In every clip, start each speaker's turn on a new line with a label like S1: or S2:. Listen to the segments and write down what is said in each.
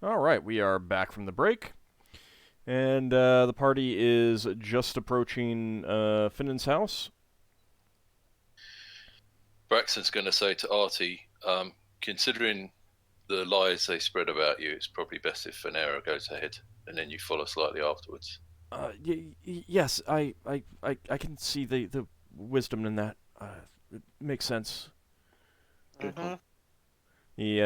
S1: All right, we are back from the break, and the party is just approaching Finnan's house.
S2: Braxon's going to say to Artie, considering the lies they spread about you, it's probably best if Finera goes ahead and then you follow slightly afterwards.
S1: Yes, I can see the wisdom in that. It makes sense.
S2: Good one.
S3: Mm-hmm.
S1: He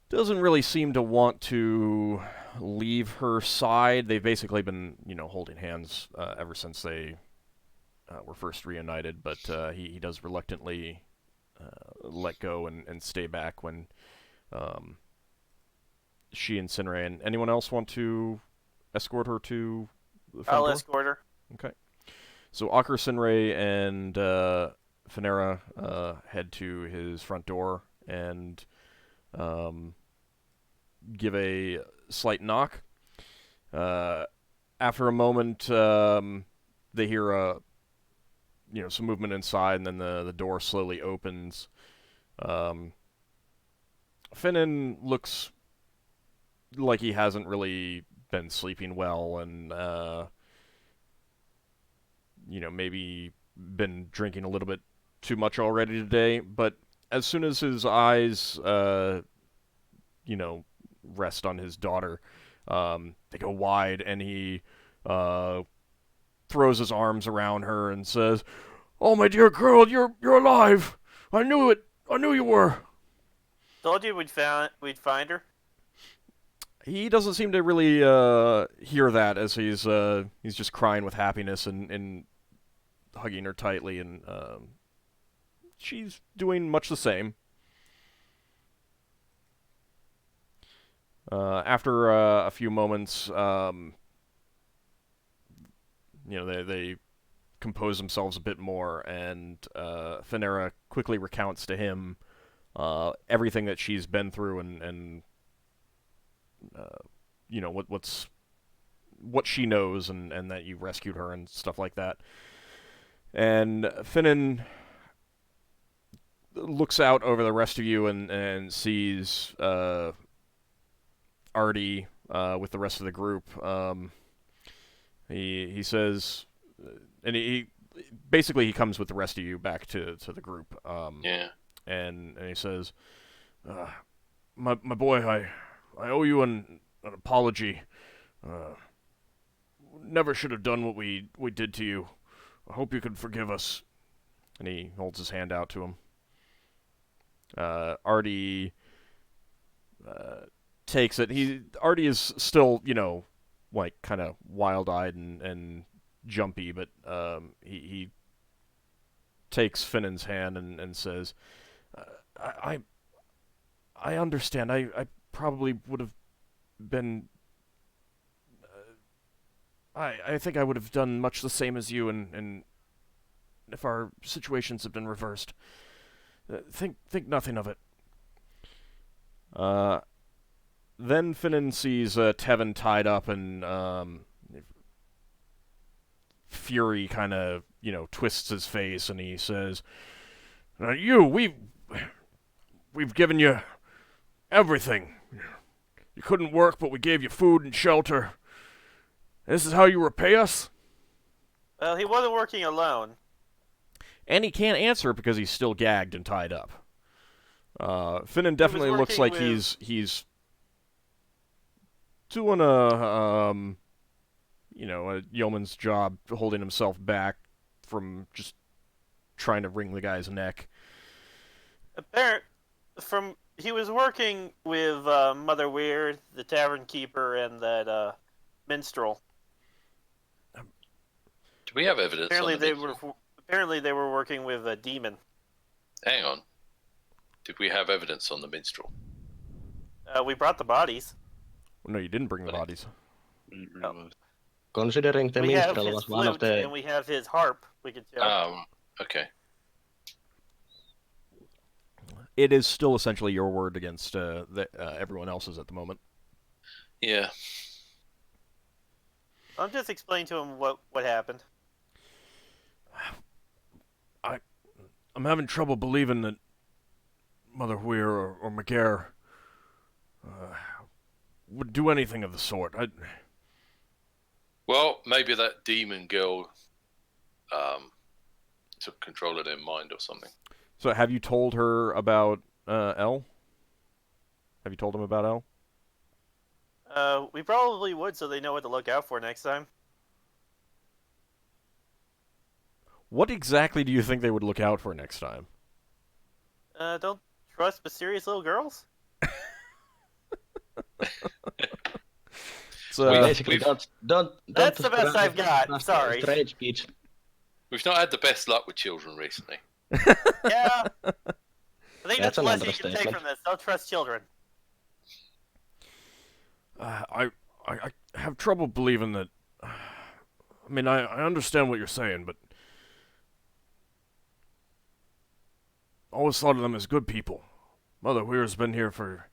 S1: doesn't really seem to want to leave her side. They've basically been, holding hands ever since they were first reunited, but he does reluctantly let go and stay back when um, she and Sinrae and anyone else want to escort her to the front
S3: I'll
S1: door?
S3: escort her.
S1: Okay. So Ockar, Sinrae, and Finera head to his front door and um, give a slight knock. Uh, After a moment, they hear some movement inside, and then the door slowly opens. Um, Finnan looks like he hasn't really been sleeping well, and maybe been drinking a little bit too much already today. But as soon as his eyes, rest on his daughter, they go wide, and he uh, throws his arms around her and says, "Oh, my dear girl, you're alive! I knew it! I knew you were!"
S3: Told you we'd find her.
S1: He doesn't seem to really hear that, as he's just crying with happiness and hugging her tightly, and she's doing much the same. After a few moments, they compose themselves a bit more, and Finera quickly recounts to him everything that she's been through, and what she knows, and that you rescued her and stuff like that. And Finnan looks out over the rest of you and sees Artie with the rest of the group. He says, and he basically he comes with the rest of you back to the group.
S2: Yeah.
S1: And he says, my boy, I owe you an apology. Uh, Never should have done what we did to you. I hope you can forgive us. And he holds his hand out to him. Artie takes it. Artie is still, like kind of wild-eyed and jumpy, but he takes Finnan's hand and says, I I understand. I probably would have been. I think I would have done much the same as you, and if our situations had been reversed. Think nothing of it. Uh, then Finnan sees Tevin tied up, and fury kind of twists his face, and he says, we've given you everything. You couldn't work, but we gave you food and shelter. This is how you repay us?"
S3: Well, he wasn't working alone.
S1: And he can't answer because he's still gagged and tied up. Finnan
S3: He was
S1: definitely looks
S3: working
S1: like
S3: with.
S1: he's doing a yeoman's job, holding himself back from just trying to wring the guy's neck.
S3: Apparent from he was working with Mother Weird, the tavern keeper, and that minstrel.
S2: Do we have evidence
S3: Apparently
S2: on the
S3: they
S2: minstrel?
S3: were. Apparently they were working with a demon.
S2: Hang on. Did we have evidence on the minstrel?
S3: We brought the bodies.
S1: No, you didn't bring the bodies.
S3: Oh.
S4: Considering the
S3: We have
S4: minstrel
S3: his
S4: was one of
S3: flute
S4: the
S3: and we have his harp. We could tell.
S2: Okay.
S1: It is still essentially your word against everyone else's at the moment.
S2: Yeah.
S3: I'll just explain to him what happened.
S1: I'm having trouble believing that Mother Weir or McGare would do anything of the sort.
S2: Well, maybe that demon girl took control of their mind or something.
S1: So have you told her about Elle? Have you told him about Elle?
S3: We probably would, so they know what to look out for next time.
S1: What exactly do you think they would look out for next time?
S3: Don't trust mysterious little girls.
S1: So,
S4: Basically, don't.
S3: That's the best I've got.
S4: trust
S3: Sorry.
S4: Trade speech.
S2: We've not had the best luck with children recently.
S3: Yeah. I think
S4: That's
S3: that's the
S4: an
S3: lesson you can take
S4: understatement.
S3: from this. Don't trust children.
S1: I have trouble believing that. I mean, I understand what you're saying, but I always thought of them as good people. Mother Weir's been here for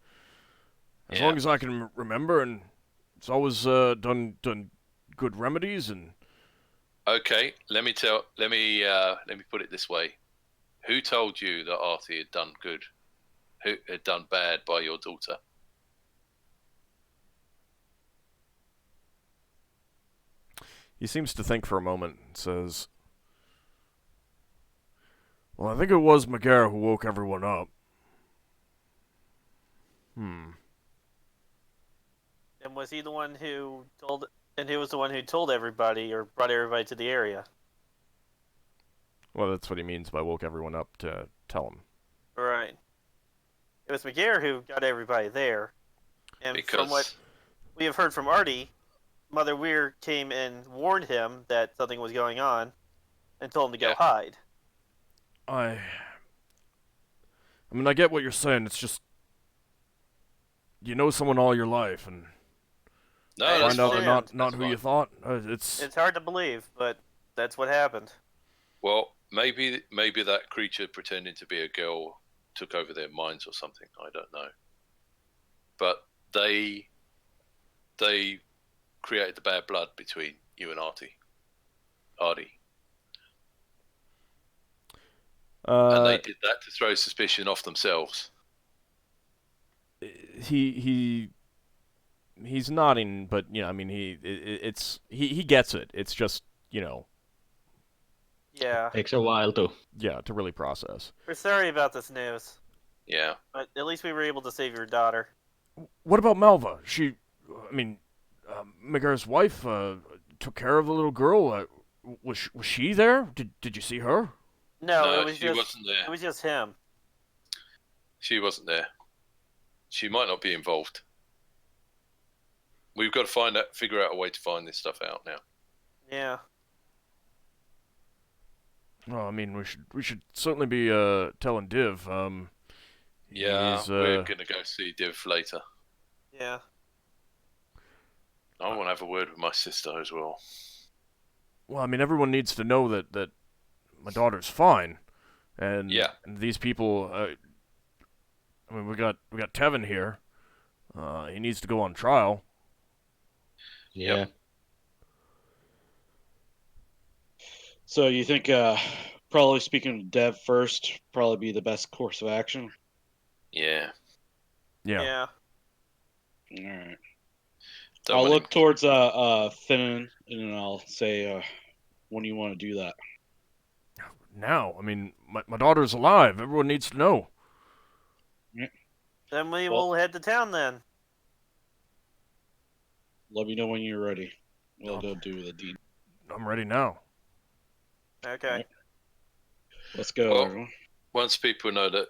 S1: as long as I can remember, and it's always done good remedies and.
S2: Okay, let me put it this way: who told you that Artie had done good? Who had done bad by your daughter?
S1: He seems to think for a moment and says, "Well, I think it was McGarr who woke everyone up."
S3: And was he the one who told? And who was the one who told everybody or brought everybody to the area?
S1: Well, that's what he means by woke everyone up to tell him.
S3: Right. It was McGarr who got everybody there. And from what we have heard from Artie, Mother Weir came and warned him that something was going on and told him to go hide.
S1: I mean, I get what you're saying. It's just you know someone all your life and find out they're not who you thought. It's
S3: hard to believe, but that's what happened.
S2: Well, maybe that creature pretending to be a girl took over their minds or something. I don't know. But they created the bad blood between you and Artie. And they did that to throw suspicion off themselves.
S1: He's nodding, but I mean he gets it. It's just
S3: Yeah.
S4: Takes a while to
S1: really process.
S3: We're sorry about this news.
S2: Yeah.
S3: But at least we were able to save your daughter.
S1: What about Malva? McGar's wife took care of the little girl. Was she there? Did you see her?
S3: No,
S2: she wasn't there.
S3: It was just him.
S2: She wasn't there. She might not be involved. We've got to figure out a way to find this stuff out now.
S3: Yeah.
S1: Well, I mean, we should certainly be telling Div.
S2: We're gonna go see Div later.
S3: Yeah.
S2: I want to have a word with my sister as well.
S1: Well, I mean, everyone needs to know that my daughter's fine, and these people. I mean, we got Tevin here. He needs to go on trial.
S4: Yeah.
S2: Yep.
S5: So you think probably speaking to Dev first probably be the best course of action?
S2: Yeah.
S3: Yeah.
S5: All right.
S2: Don't
S5: I'll
S2: want
S5: look towards Finnan and then I'll say, when do you want to do that?
S1: Now, I mean, my daughter's alive. Everyone needs to know.
S3: Then we will head to town then.
S5: Let me know when you're ready. We'll go do the deed.
S1: I'm ready now.
S3: Okay.
S5: Right. Let's go,
S2: Well,
S5: everyone.
S2: Once people know that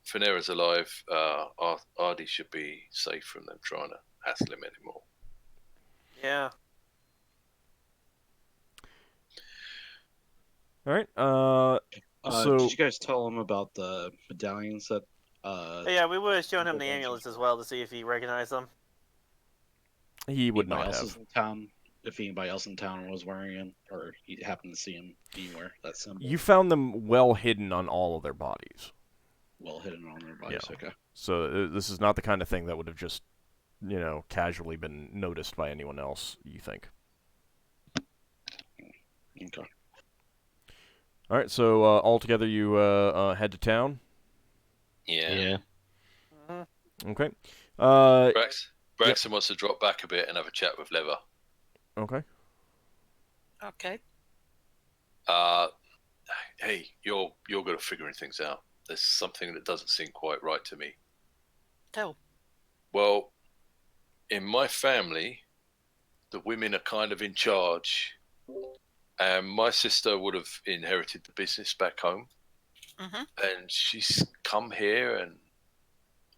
S2: Finera's alive, Artie should be safe from them trying to hassle him anymore.
S3: Yeah.
S1: All right. So
S5: did you guys tell him about the medallions that?
S3: Yeah, we would have shown him the amulets as well to see if he recognized them.
S1: He would
S5: anybody
S1: not
S5: else
S1: have.
S5: in town, if anybody else in town was wearing them, or he happened to see them anywhere, that symbol.
S1: You found them well hidden on all of their bodies.
S5: Well hidden on their bodies.
S1: Yeah.
S5: Okay.
S1: So this is not the kind of thing that would have just, casually been noticed by anyone else, you think.
S5: Okay.
S1: All right, so all together you head to town.
S2: Yeah.
S1: Okay.
S2: Brax, Braxon wants to drop back a bit and have a chat with Lever.
S1: Okay.
S6: Okay.
S2: Hey, you're good at figuring things out. There's something that doesn't seem quite right to me.
S6: Tell.
S2: Well, in my family, the women are kind of in charge, and my sister would have inherited the business back home, and she's come here. And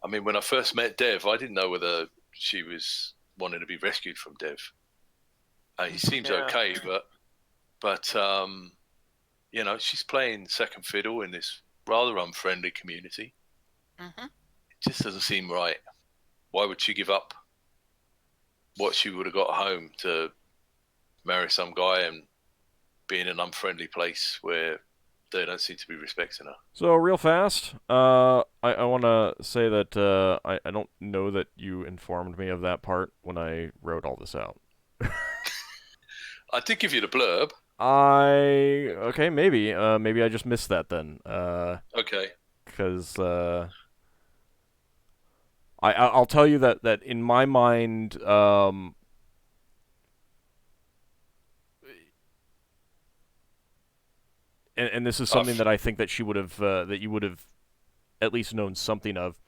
S2: I mean, when I first met Dev, I didn't know whether she was wanting to be rescued from Dev. He seems okay, but you know, she's playing second fiddle in this rather unfriendly community. It just doesn't seem right. Why would she give up what she would have got at home to marry some guy and be in an unfriendly place where they don't seem to be respecting her?
S1: So real fast, I want to say that I don't know that you informed me of that part when I wrote all this out.
S2: I did give you the blurb.
S1: Okay, maybe I just missed that then.
S2: Okay.
S1: Because I'll tell you that in my mind, and this is something that I think that she would have that you would have at least known something of.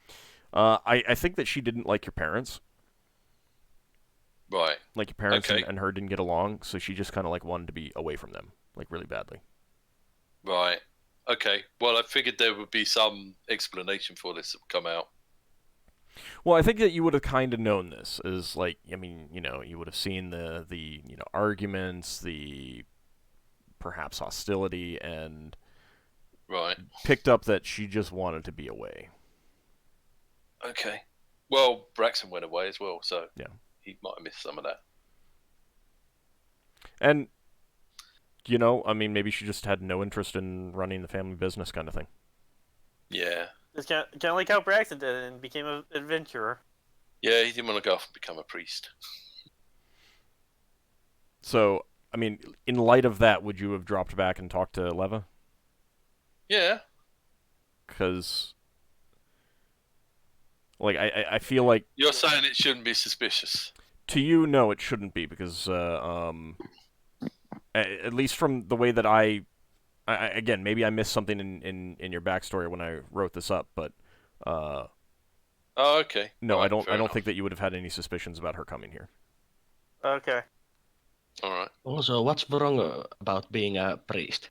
S1: I think that she didn't like your parents.
S2: Right.
S1: Like your parents and her didn't get along, so she just kind of like wanted to be away from them, like really badly.
S2: Right. Okay. Well, I figured there would be some explanation for this that would come out.
S1: Well, I think that you would have kind of known this, as like, I mean, you know, you would have seen the you know, arguments, the perhaps hostility, and picked up that she just wanted to be away.
S2: Okay. Well, Braxon went away as well, so
S1: yeah,
S2: he might have missed some of that.
S1: And, you know, I mean, maybe she just had no interest in running the family business kind of thing.
S2: Yeah.
S3: It's kind of like how Braxon did and became an adventurer.
S2: Yeah, he didn't want to go off and become a priest.
S1: So, I mean, in light of that, would you have dropped back and talked to Leva?
S2: Yeah.
S1: Because, like, I feel like...
S2: You're saying it shouldn't be suspicious?
S1: To you, no, it shouldn't be, because, at least from the way that I again, maybe I missed something in your backstory when I wrote this up, but
S2: oh, okay.
S1: No,
S2: right,
S1: I don't think that you would have had any suspicions about her coming here.
S3: Okay.
S2: All right.
S4: Also, what's wrong about being a priest?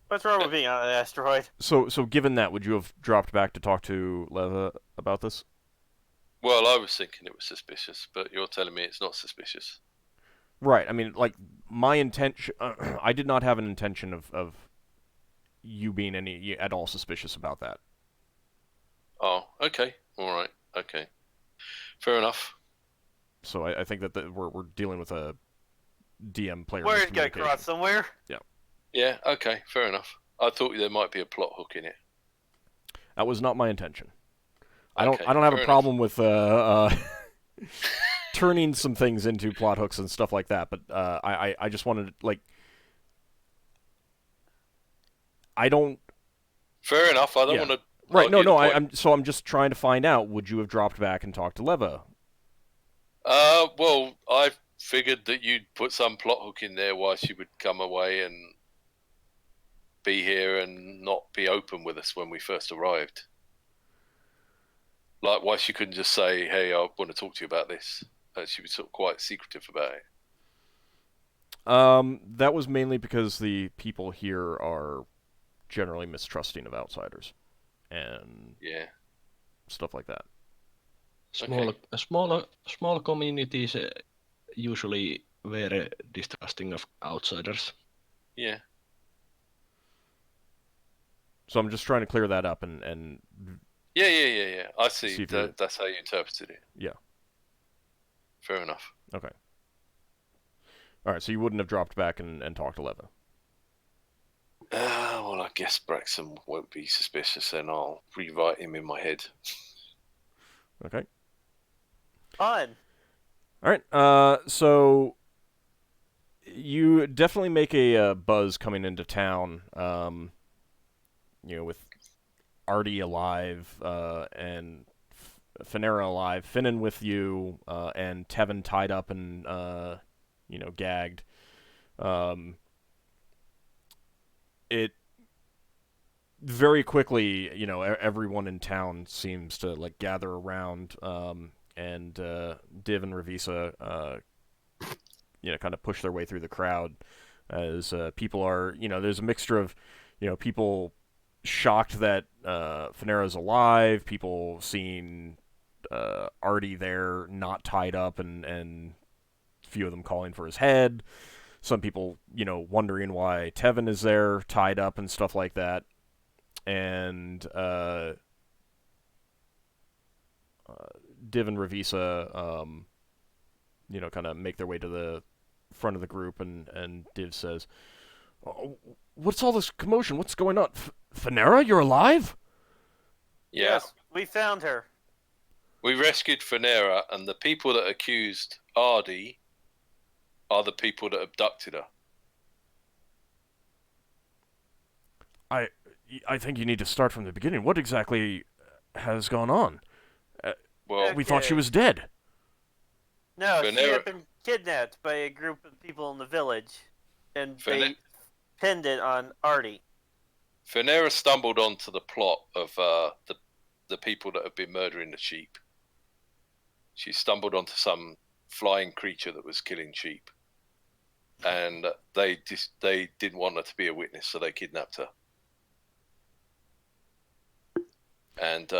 S3: What's wrong with being on an asteroid?
S1: So given that, would you have dropped back to talk to Leva about this?
S2: Well, I was thinking it was suspicious, but you're telling me it's not suspicious.
S1: Right. I mean, like, my intention... I did not have an intention of you being at all suspicious about that.
S2: Oh, okay. All right. Okay. Fair enough.
S1: So I think that we're dealing with a DM player.
S3: Word's got to cross somewhere.
S1: Yeah.
S2: Yeah, okay. Fair enough. I thought there might be a plot hook in it.
S1: That was not my intention.
S2: Okay,
S1: I don't have a problem with turning some things into plot hooks and stuff like that, but I just wanted to, like, I don't.
S2: Fair enough. I don't want to.
S1: Right? No. I'm just trying to find out. Would you have dropped back and talked to Leva?
S2: Well, I figured that you'd put some plot hook in there why she would come away and be here and not be open with us when we first arrived. Like, why she couldn't just say, hey, I want to talk to you about this. She was sort of quite secretive about it.
S1: That was mainly because the people here are generally mistrusting of outsiders. And stuff like that.
S4: Small communities usually very distrusting of outsiders.
S2: Yeah.
S1: So I'm just trying to clear that up and
S2: Yeah. I see. That's how you interpreted it.
S1: Yeah.
S2: Fair enough.
S1: Okay. All right, so you wouldn't have dropped back and talked to Leva?
S2: Well, I guess Braxon won't be suspicious, and I'll rewrite him in my head.
S1: Okay.
S3: Fun.
S1: All right. So you definitely make a buzz coming into town. You know, with Artie alive and Finera alive, Finnan with you, and Tevin tied up and gagged. It very quickly, everyone in town seems to like gather around, and Div and Ravisa, kind of push their way through the crowd as people are, there's a mixture of, people shocked that Finera's alive, people seeing Artie there not tied up, and a few of them calling for his head. Some people, wondering why Tevin is there tied up and stuff like that. And Div and Ravisa, kind of make their way to the front of the group, and Div says, "Oh, what's all this commotion? What's going on? Finera, you're alive?"
S2: Yeah.
S3: Yes, we found her.
S2: We rescued Finera, and the people that accused Artie are the people that abducted her.
S1: I think you need to start from the beginning. What exactly has gone on?
S2: Well,
S1: we thought she was dead.
S3: No, she
S2: Finera-
S3: had been kidnapped by a group of people in the village, and they pinned it on Artie.
S2: Finera stumbled onto the plot of the people that have been murdering the sheep. She stumbled onto some flying creature that was killing sheep, and they didn't want her to be a witness, so they kidnapped her. And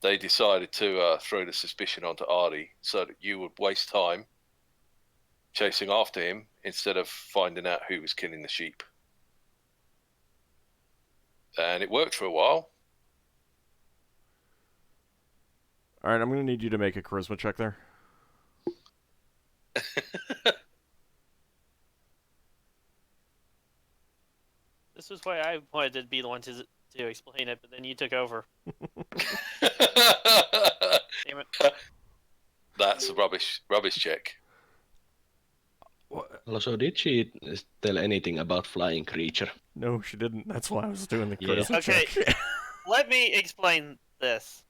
S2: they decided to throw the suspicion onto Artie so that you would waste time chasing after him instead of finding out who was killing the sheep. And it worked for a while.
S1: All right, I'm going to need you to make a charisma check there.
S3: This was why I wanted to be the one to explain it, but then you took over. Damn it.
S2: That's a rubbish check.
S4: Also, did she tell anything about flying creature?
S1: No, she didn't. That's why I was doing the
S4: Yeah.
S1: charisma check.
S3: Okay, let me explain this.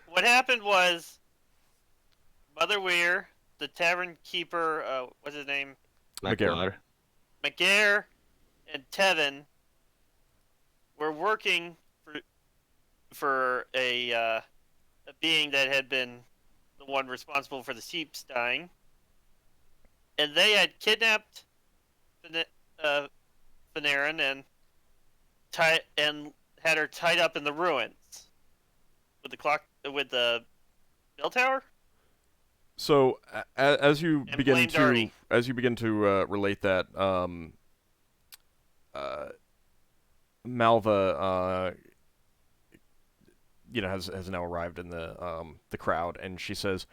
S3: What happened was, Mother Weir, the tavern keeper, what's his name?
S1: McGarr.
S3: McGarr and Tevin were working for a being that had been the one responsible for the sheep's dying, and they had kidnapped Venerin and had her tied up in the ruins with the bell tower.
S1: So as you
S3: And
S1: begin
S3: blamed
S1: to
S3: Artie.
S1: Relate that, Malva, has now arrived in the crowd, and she says,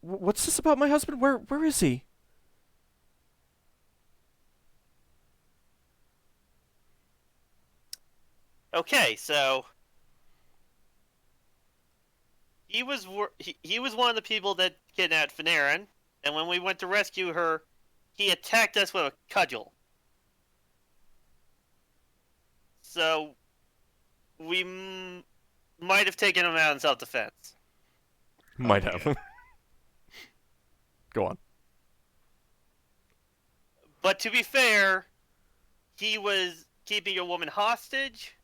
S1: "What's this about my husband? Where is he?"
S3: Okay, so he was one of the people that kidnapped Venerin, and when we went to rescue her, he attacked us with a cudgel. So we might have taken him out in self-defense.
S1: Might have. Go on.
S3: But to be fair, he was keeping a woman hostage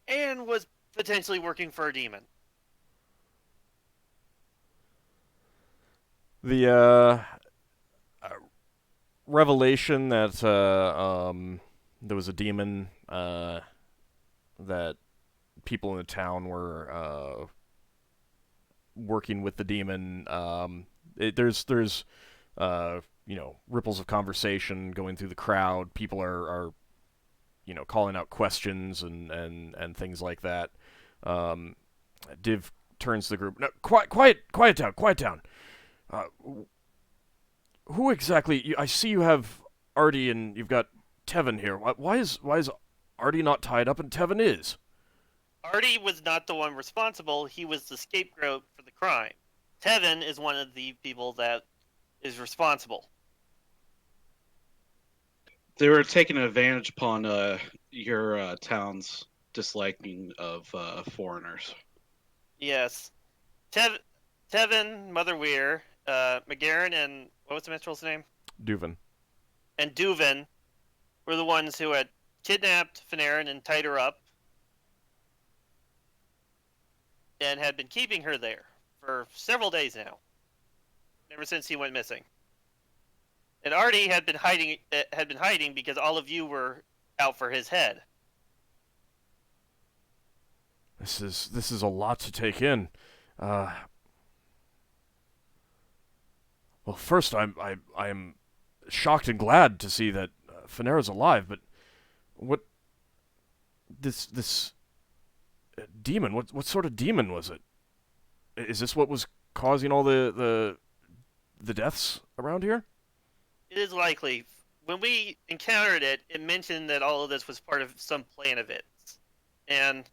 S3: and was potentially working for a demon.
S1: The revelation that there was a demon, that people in the town were working with the demon. There's ripples of conversation going through the crowd. People are calling out questions and things like that. Div turns to the group. No, quiet down. Who exactly? I see you have Artie and you've got Tevin here. Why is Artie not tied up and Tevin is?
S3: Artie was not the one responsible. He was the scapegoat for the crime. Tevin is one of the people that is responsible.
S5: They were taking advantage upon your town's disliking of foreigners.
S3: Yes. Tevin, Mother Weir, McGarren, and what was the minstrel's name?
S1: Duvan.
S3: And Duvan were the ones who had kidnapped Fanarin and tied her up and had been keeping her there for several days now, ever since he went missing. And Artie had been hiding because all of you were out for his head.
S1: This is a lot to take in. Well, first, I am shocked and glad to see that Fanera's alive. But what this demon? What sort of demon was it? Is this what was causing all the deaths around here?
S3: It is likely. When we encountered it, it mentioned that all of this was part of some plan of its. And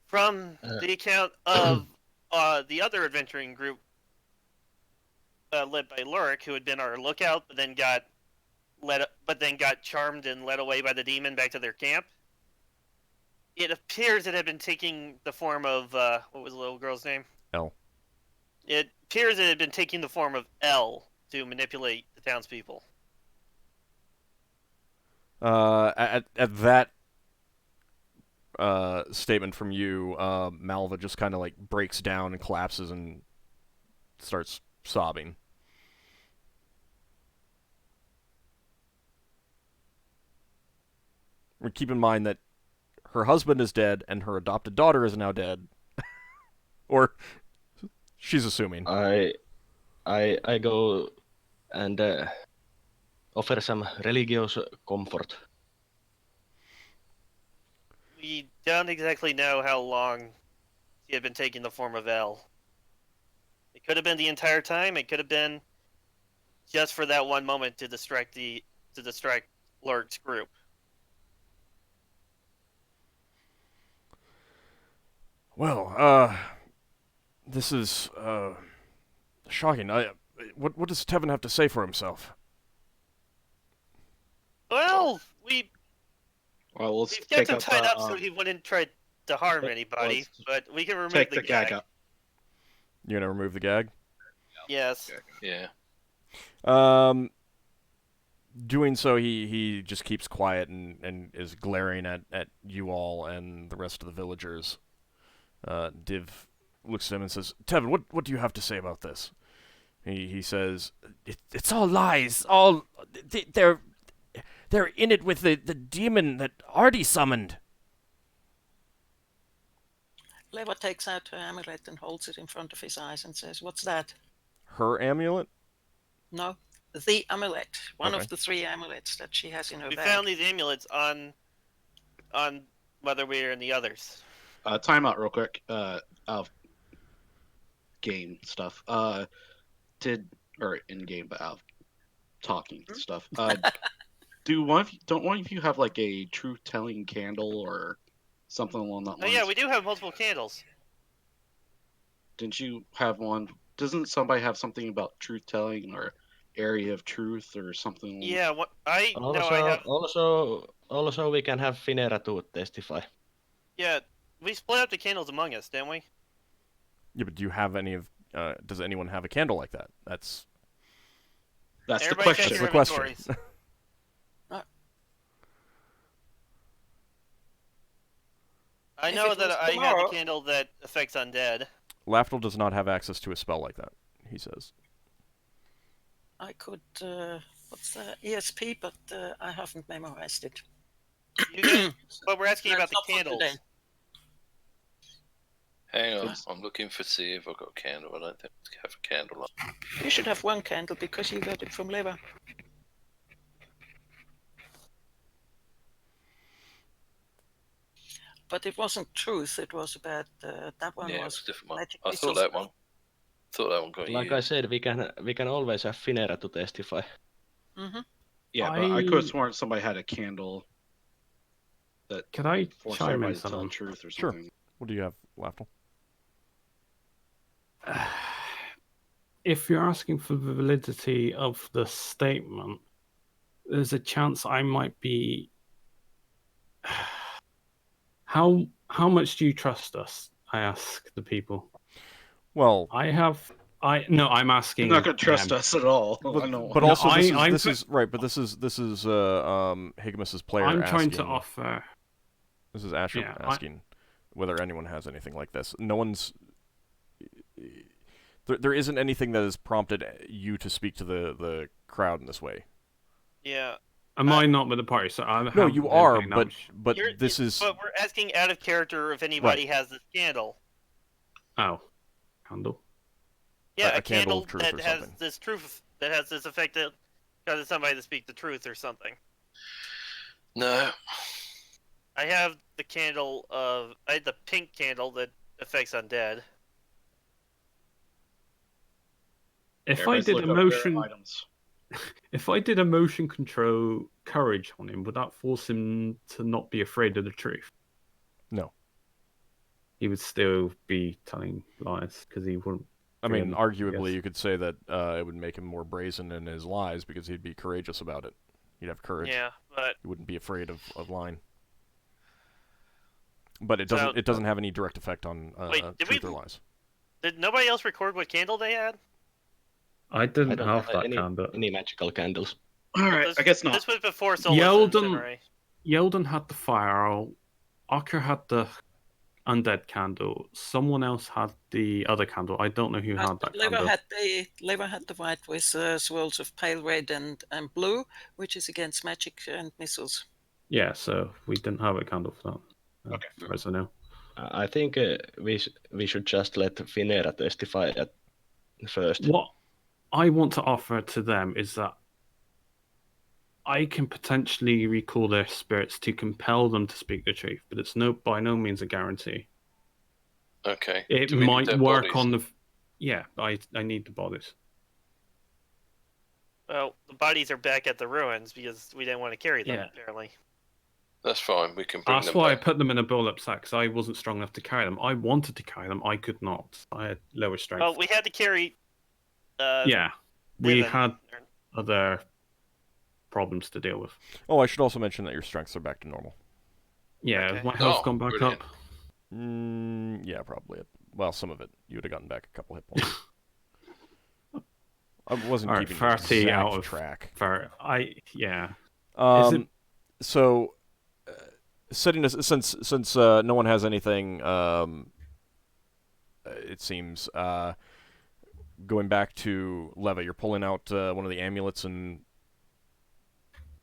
S3: from the account of the other adventuring group led by Lurik, who had been our lookout, but then got charmed and led away by the demon back to their camp, it appears it had been taking the form of what was the little girl's name?
S1: L.
S3: It appears it had been taking the form of L to manipulate the townspeople.
S1: At that statement from you, Malva just kind of like breaks down and collapses and starts sobbing. Keep in mind that her husband is dead and her adopted daughter is now dead. Or she's assuming.
S4: I go and offer some religious comfort.
S3: We don't exactly know how long he had been taking the form of L. It could have been the entire time. It could have been just for that one moment to distract Lurk's group.
S1: Well, this is shocking. What does Tevin have to say for himself?
S3: Well,
S5: we've
S3: kept him tied up so he wouldn't try to harm anybody, but we can remove the gag.
S5: Up.
S1: You're gonna remove the gag?
S3: Yes.
S2: Yeah.
S1: Doing so, he just keeps quiet and is glaring at you all and the rest of the villagers. Div looks at him and says, Tevin, what do you have to say about this? He says, it's all lies. All they're in it with the demon that Artie summoned.
S6: Leva takes out her amulet and holds it in front of his eyes and says, what's that?
S1: Her amulet?
S6: No, the amulet. One of the 3 amulets that she has in her bag.
S3: We found these amulets on Mother Weir and the others.
S5: Time out real quick. Of game stuff. In game, but out talking stuff. Don't one of you have like a truth-telling candle or something along that line?
S3: Oh yeah, we do have multiple candles.
S5: Didn't you have one? Doesn't somebody have something about truth-telling or area of truth or something?
S3: Yeah, I have.
S4: Also, we can have Finera to testify.
S3: Yeah, we split up the candles among us, didn't we?
S1: Yeah, but do you have any of? Does anyone have a candle like that? That's
S5: the question.
S1: That's the question.
S3: I know that I have a candle that affects undead.
S1: Lafdul does not have access to a spell like that, he says.
S6: I could, what's the ESP, but I haven't memorized it.
S3: But we're asking about the candles.
S2: Hang on, I'm looking for see if I've got a candle. I don't think I have a candle on.
S6: You should have one candle because you got it from Leva. But it wasn't truth, it was about, that one
S2: yeah,
S6: was
S2: it was a different one.
S6: magic
S2: I thought that one. Thought that one got
S4: Like
S2: you.
S4: I said, we can always have Finera to testify.
S6: Mm-hmm.
S5: Yeah, but I could have sworn somebody had a candle that
S7: Can I
S5: forced
S7: chime
S5: everybody
S7: in
S5: to tell the
S7: something?
S5: truth or
S1: Sure.
S5: something.
S1: What do you have, Lafdul?
S7: If you're asking for the validity of the statement, there's a chance I might be How much do you trust us? I ask the people.
S1: Well,
S7: I'm asking.
S5: You're not going to trust
S7: them.
S5: us at all.
S1: But also this is Higgimus's player
S7: I'm
S1: asking.
S7: trying to offer.
S1: This is Asher asking whether anyone has anything like this. No one's. There isn't anything that has prompted you to speak to the crowd in this way.
S3: Yeah.
S7: Am I not with the party? So
S1: no, you are, but this is.
S3: But we're asking out of character if anybody has this candle.
S7: Oh, candle.
S3: Yeah,
S1: a candle of
S3: truth
S1: that
S3: has
S1: something.
S3: this truth that has this effect that causes somebody to speak the truth or something.
S2: No.
S3: I have the candle of I had the pink candle that affects undead.
S7: If I did emotion control courage on him, would that force him to not be afraid of the truth?
S1: No.
S7: He would still be telling lies because he wouldn't.
S1: I mean, arguably, you could say that it would make him more brazen in his lies because he'd be courageous about it. He'd have courage.
S3: Yeah, but
S1: he wouldn't be afraid of lying. But it doesn't have any direct effect on truth or lies.
S3: Did nobody else record what candle they had?
S7: I don't have that candle.
S4: Any magical candles.
S5: All right, I guess not.
S3: This was before Solas and Sinrae.
S7: Yelden had the fire. Ockar had the undead candle. Someone else had the other candle. I don't know who had that candle.
S6: Lever had the white with swirls of pale red and blue, which is against magic and missiles.
S7: Yeah, so we didn't have a candle for that.
S5: Okay.
S7: As far as I know.
S4: I think we should just let Finera testify at first.
S7: What I want to offer to them is that I can potentially recall their spirits to compel them to speak the truth, but it's by no means a guarantee.
S2: Okay.
S7: It might work on the. Yeah, I need the bodies.
S3: Well, the bodies are back at the ruins because we didn't want to carry them, apparently.
S2: That's fine. We can bring them.
S7: That's why I put them in a build-up sack, because I wasn't strong enough to carry them. I wanted to carry them. I could not. I had lower strength.
S3: Well, we had to carry...
S7: we had other problems to deal with.
S1: Oh, I should also mention that your strengths are back to normal.
S7: Yeah, has my health gone back up?
S1: Yeah, probably. Well, some of it. You would have gotten back a couple hit points. I wasn't keeping
S7: 30 out of
S1: track. So, setting this, since no one has anything, it seems, going back to Leva, you're pulling out one of the amulets and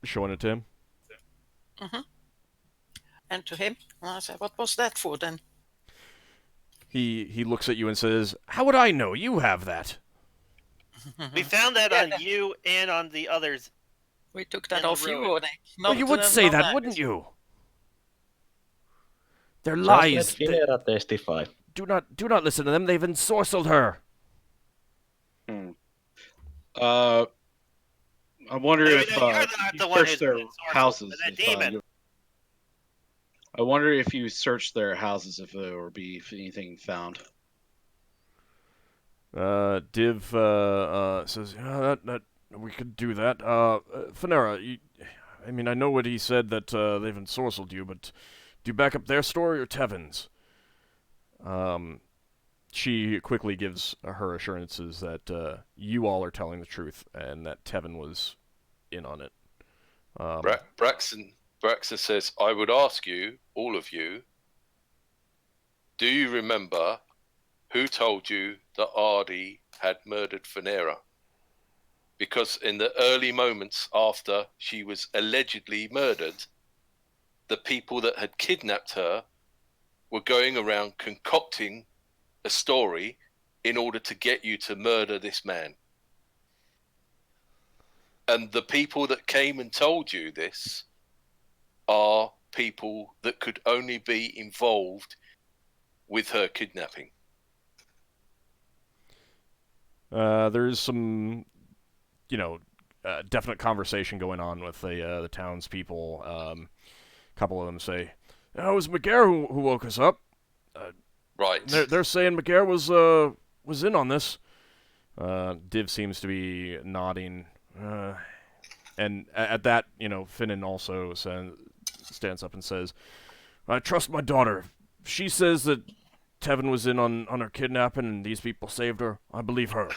S1: showing it to him?
S6: Mm-hmm. And to him, I said, what was that for then?
S1: He looks at you and says, how would I know? You have that.
S3: We found that on you and on the others.
S6: We took that off you.
S1: Well, you would say that, wouldn't you? They're lies.
S4: Just let Finera testify.
S1: Do not listen to them. They've ensorcelled her.
S5: I wonder if you searched their houses. I wonder if you searched their houses if there would be anything found.
S1: Div says, yeah, that we could do that. Finera, I mean, I know what he said that they've ensorcelled you, but do you back up their story or Tevin's? She quickly gives her assurances that you all are telling the truth and that Tevin was in on it.
S2: Braxon says, I would ask you, all of you, do you remember who told you that Ardi had murdered Finera? Because in the early moments after she was allegedly murdered, the people that had kidnapped her were going around concocting a story in order to get you to murder this man. And the people that came and told you this are people that could only be involved with her kidnapping.
S1: There's some, definite conversation going on with the townspeople. A couple of them say, "Oh, it was McGare who woke us up."
S2: Right.
S1: They're saying McGare was in on this. Div seems to be nodding, and at that, Finnan also stands up and says, "I trust my daughter. She says that Tevin was in on her kidnapping and these people saved her. I believe her."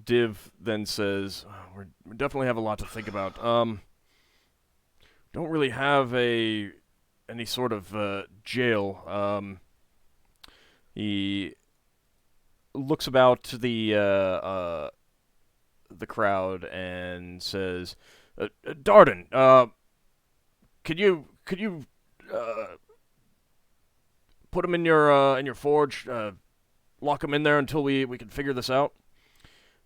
S1: Div then says, "We definitely have a lot to think about. Don't really have any sort of jail." He looks about the crowd and says, "Darden, could you put him in your forge? Lock him in there until we can figure this out."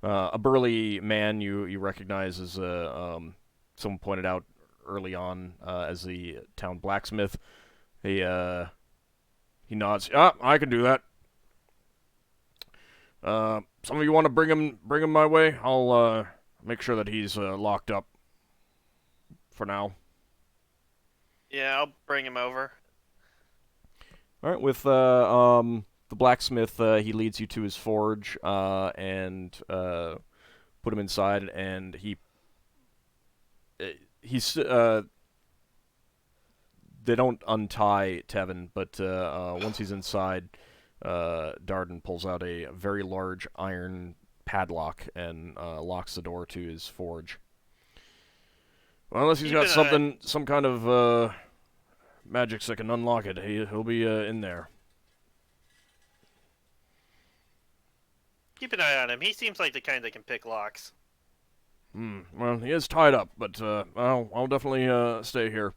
S1: A burly man you recognize as someone pointed out early on as the town blacksmith. He nods. I can do that. Some of you want to bring him my way? I'll make sure that he's locked up for now.
S3: Yeah, I'll bring him over.
S1: All right, with the blacksmith, he leads you to his forge and put him inside, and he's they don't untie Tevin, but once he's inside, Darden pulls out a very large iron padlock and locks the door to his forge. Well, unless he's got some kind of magic that can unlock it, he'll be in there.
S3: Keep an eye on him. He seems like the kind that can pick locks.
S1: Well, he is tied up, but I'll definitely stay here.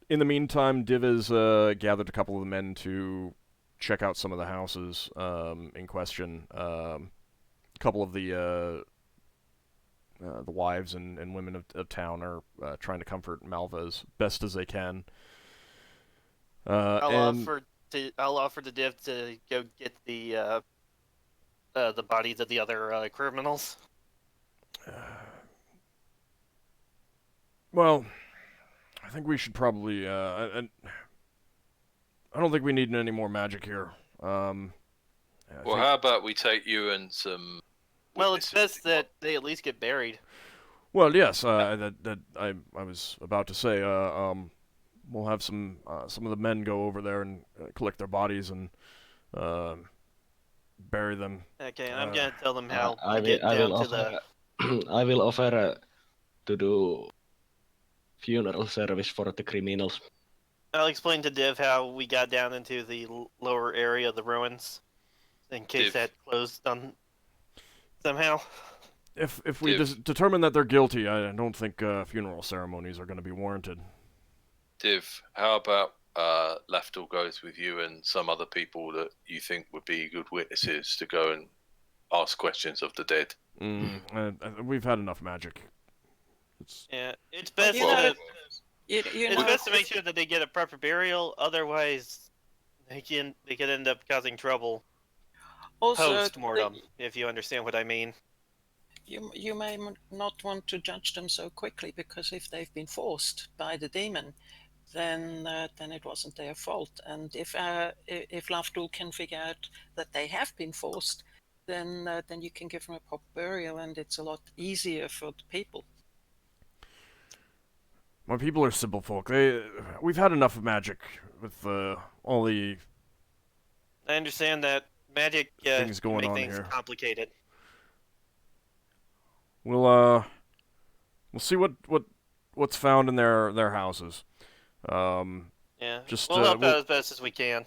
S1: In the meantime, Div has gathered a couple of the men to check out some of the houses in question. A couple of the wives and women of town are trying to comfort Malva as best as they can.
S3: I'll offer to Div to go get the bodies of the other criminals.
S1: Well, I think we should probably. I don't think we need any more magic here.
S2: How about we take you and some.
S3: Well, it's best that they at least get buried.
S1: Well, yes. I was about to say. We'll have some of the men go over there and collect their bodies and bury them.
S3: Okay, I'm gonna tell them how
S4: I will offer to do funeral service for the criminals.
S3: I'll explain to Div how we got down into the lower area of the ruins, in case that closed on somehow.
S1: If we determine that they're guilty, I don't think funeral ceremonies are going to be warranted.
S2: Div, how about Lafdul goes with you and some other people that you think would be good witnesses to go and ask questions of the dead?
S1: We've had enough magic.
S3: It's best. It's best to make sure that they get a proper burial. Otherwise, they could end up causing trouble post-mortem. If you understand what I mean.
S6: You may not want to judge them so quickly, because if they've been forced by the demon, then it wasn't their fault. And if Lafdul can figure out that they have been forced, then you can give them a proper burial, and it's a lot easier for the people.
S1: My people are simple folk. We've had enough of magic with all the.
S3: I understand that magic
S1: things going
S3: make
S1: on
S3: things
S1: here.
S3: Complicated.
S1: We'll see what's found in their houses.
S3: Yeah.
S1: Just
S3: we'll help out as best as we can.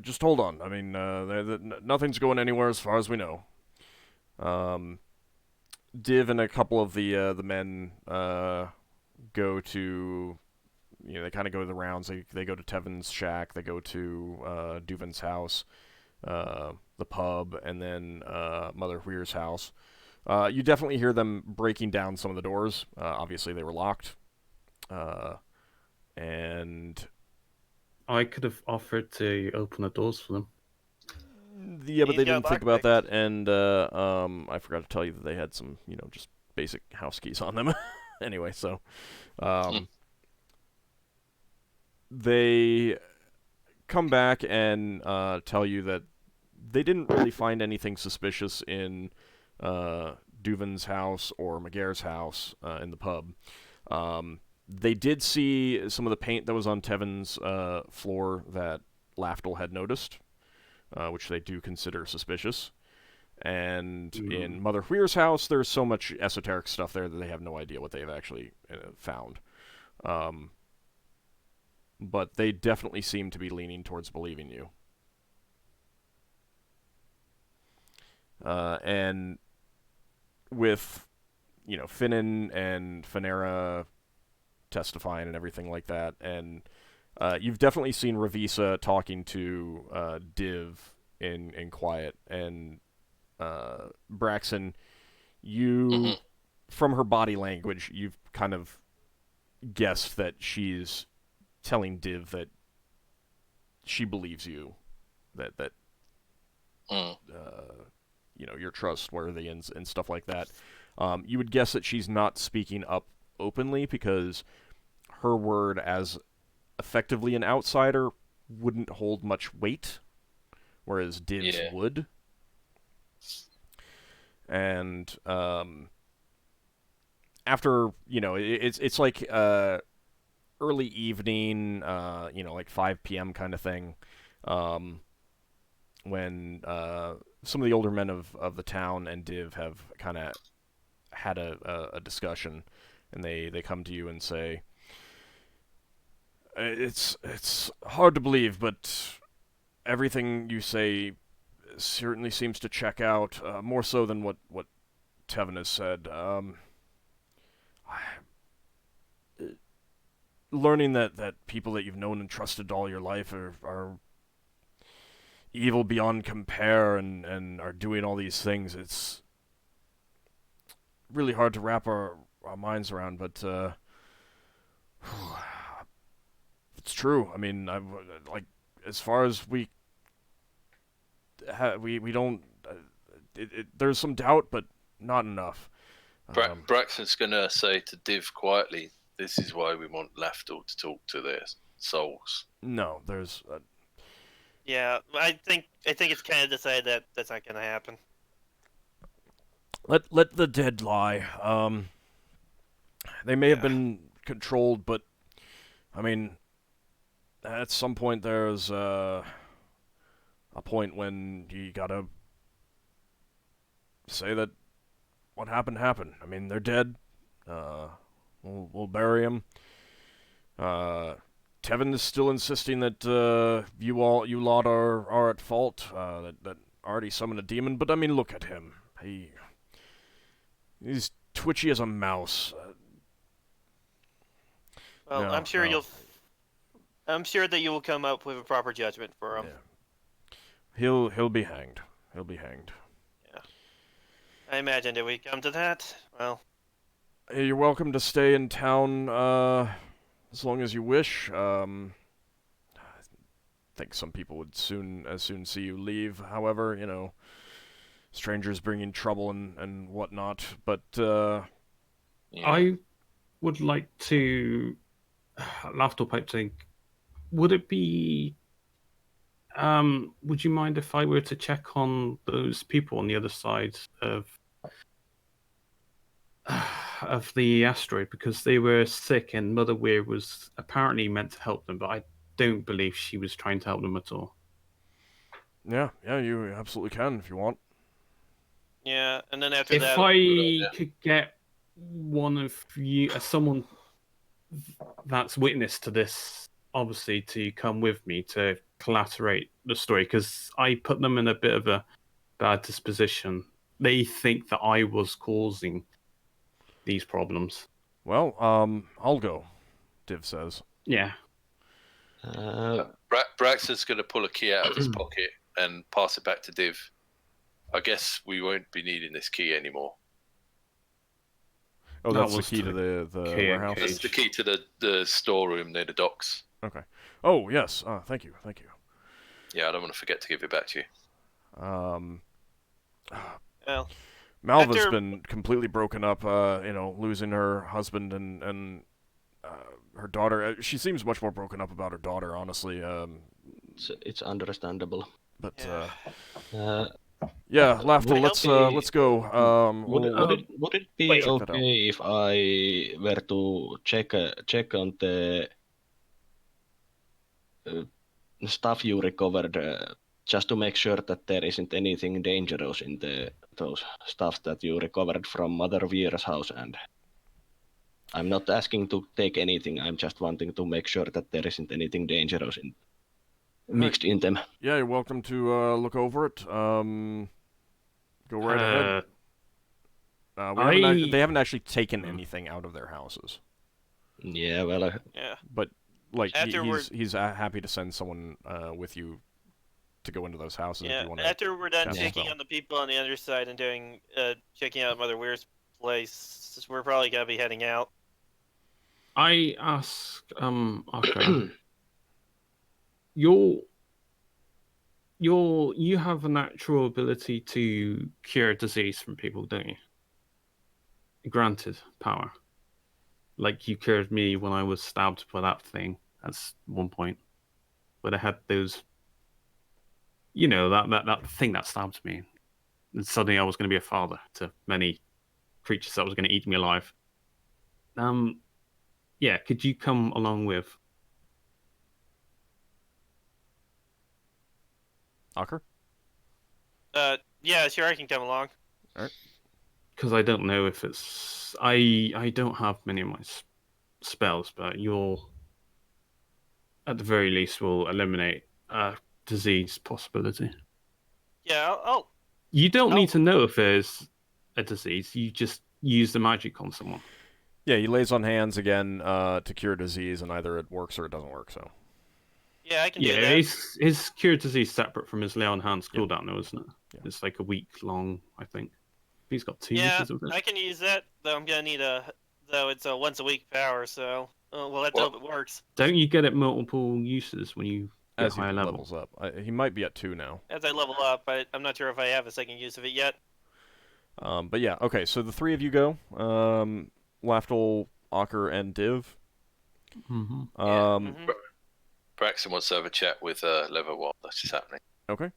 S1: Just hold on. I mean, nothing's going anywhere as far as we know. Div and a couple of the men go to, they kind of go the rounds. They go to Tevin's shack. They go to Duvin's house, the pub, and then Mother Weir's house. You definitely hear them breaking down some of the doors. Obviously, they were locked. And
S7: I could have offered to open the doors for them.
S1: Yeah, but they didn't think about that, and I forgot to tell you that they had some, just basic house keys on them. Anyway, so they come back and tell you that they didn't really find anything suspicious in Duvin's house or McGair's house in the pub. They did see some of the paint that was on Tevin's floor that Lafdul had noticed, which they do consider suspicious. And in Mother Weir's house, there's so much esoteric stuff there that they have no idea what they've actually found. But they definitely seem to be leaning towards believing you. And with, Finnan and Finera testifying and everything like that, and you've definitely seen Ravisa talking to Div in quiet, and Braxon, you, from her body language, you've kind of guessed that she's telling Div that she believes you, that you're trustworthy and stuff like that. You would guess that she's not speaking up openly because her word as effectively an outsider wouldn't hold much weight, whereas Div's would. And after, it's like early evening, like 5 p.m. kind of thing, when some of the older men of the town and Div have kind of had a discussion, and they come to you and say, it's hard to believe, but everything you say certainly seems to check out, more so than what Tevin has said. Learning that people that you've known and trusted all your life are evil beyond compare and are doing all these things, it's really hard to wrap our minds around, but it's true. I mean, as far as we don't, there's some doubt, but not enough.
S2: Braxton's gonna say to Div quietly, "This is why we want Lafdul to talk to their souls."
S1: No, there's.
S3: Yeah, I think it's kind of decided that that's not gonna happen.
S1: Let the dead lie. They may have been controlled, but I mean, at some point there's a point when you gotta say that what happened. I mean, they're dead. We'll bury them. Tevin is still insisting that you lot are at fault. That already summoned a demon. But I mean, look at him. He's twitchy as a mouse.
S3: Well, no, I'm sure I'm sure that you will come up with a proper judgment for him.
S1: Yeah. He'll be hanged. He'll be hanged.
S3: Yeah. I imagine if we come to that, well.
S1: You're welcome to stay in town as long as you wish. I think some people would as soon see you leave. However, strangers bringing trouble and whatnot. But
S7: I would like to. Lafdul piped in. Would it be? Would you mind if I were to check on those people on the other side of the asteroid, because they were sick and Mother Weir was apparently meant to help them, but I don't believe she was trying to help them at all.
S1: Yeah, you absolutely can if you want.
S3: Yeah, and then after
S7: if
S3: that,
S7: I could get one of you, someone that's witness to this, obviously, to come with me to collaterate the story, because I put them in a bit of a bad disposition. They think that I was causing these problems.
S1: Well, I'll go, Div says.
S7: Yeah.
S2: Braxton's going to pull a key out of his pocket and pass it back to Div. I guess we won't be needing this key anymore.
S1: Oh, that's the key to the warehouse?
S2: That's the key to the storeroom near the docks.
S1: Okay. Oh, yes. Thank you.
S2: Yeah, I don't want to forget to give it back to you.
S3: Well,
S1: Malva's been completely broken up, losing her husband and her daughter. She seems much more broken up about her daughter, honestly.
S4: It's understandable.
S1: But, Yeah, Lafdul, let's go.
S4: Would it be
S1: check that out.
S4: okay if I were to check on the stuff you recovered, just to make sure that there isn't anything dangerous in those stuff that you recovered from Mother Vera's house? And I'm not asking to take anything. I'm just wanting to make sure that there isn't anything dangerous mixed in them.
S1: Yeah, you're welcome to look over it. Go right ahead. They haven't actually taken anything out of their houses.
S4: Yeah, well,
S3: Yeah.
S1: But like he's happy to send someone with you to go into those houses.
S3: Yeah.
S1: If you want
S3: After we're done
S1: cast a
S3: checking
S1: spell.
S3: on the people on the other side and doing checking out Mother Weir's place, we're probably gonna be heading out.
S7: I ask, Ockar, you have a natural ability to cure disease from people, don't you? Granted power. Like you cured me when I was stabbed by that thing at one point. But I had those, that thing that stabbed me. And suddenly I was going to be a father to many creatures that was going to eat me alive. Yeah, could you come along with?
S1: Ockar?
S3: Yeah, sure, I can come along.
S1: All right.
S7: Because I don't know if it's... I don't have many of my spells, but you'll, at the very least, will eliminate a disease possibility.
S3: Yeah,
S7: You don't need to know if there's a disease. You just use the magic on someone.
S1: Yeah, he lays on hands again to cure disease, and either it works or it doesn't work. So.
S3: Yeah, I can do that.
S7: Yeah, his cure disease separate from his lay on hands cooldown, though, isn't it?
S1: Yeah.
S7: It's like a week long, I think. He's got 2
S3: Yeah,
S7: uses of it.
S3: I can use that, though I'm gonna need it's a once a week power, so we'll have to hope it works.
S7: Don't you get it multiple uses when you get
S1: As he
S7: higher level?
S1: levels up. He might be at 2 now.
S3: As I level up, I'm not sure if I have a second use of it yet.
S1: But yeah, okay, so the 3 of you go. Lafdul, Ockar, and Div.
S7: Mm-hmm.
S2: Braxon wants to have a chat with Lever while that's just happening.
S1: Okay.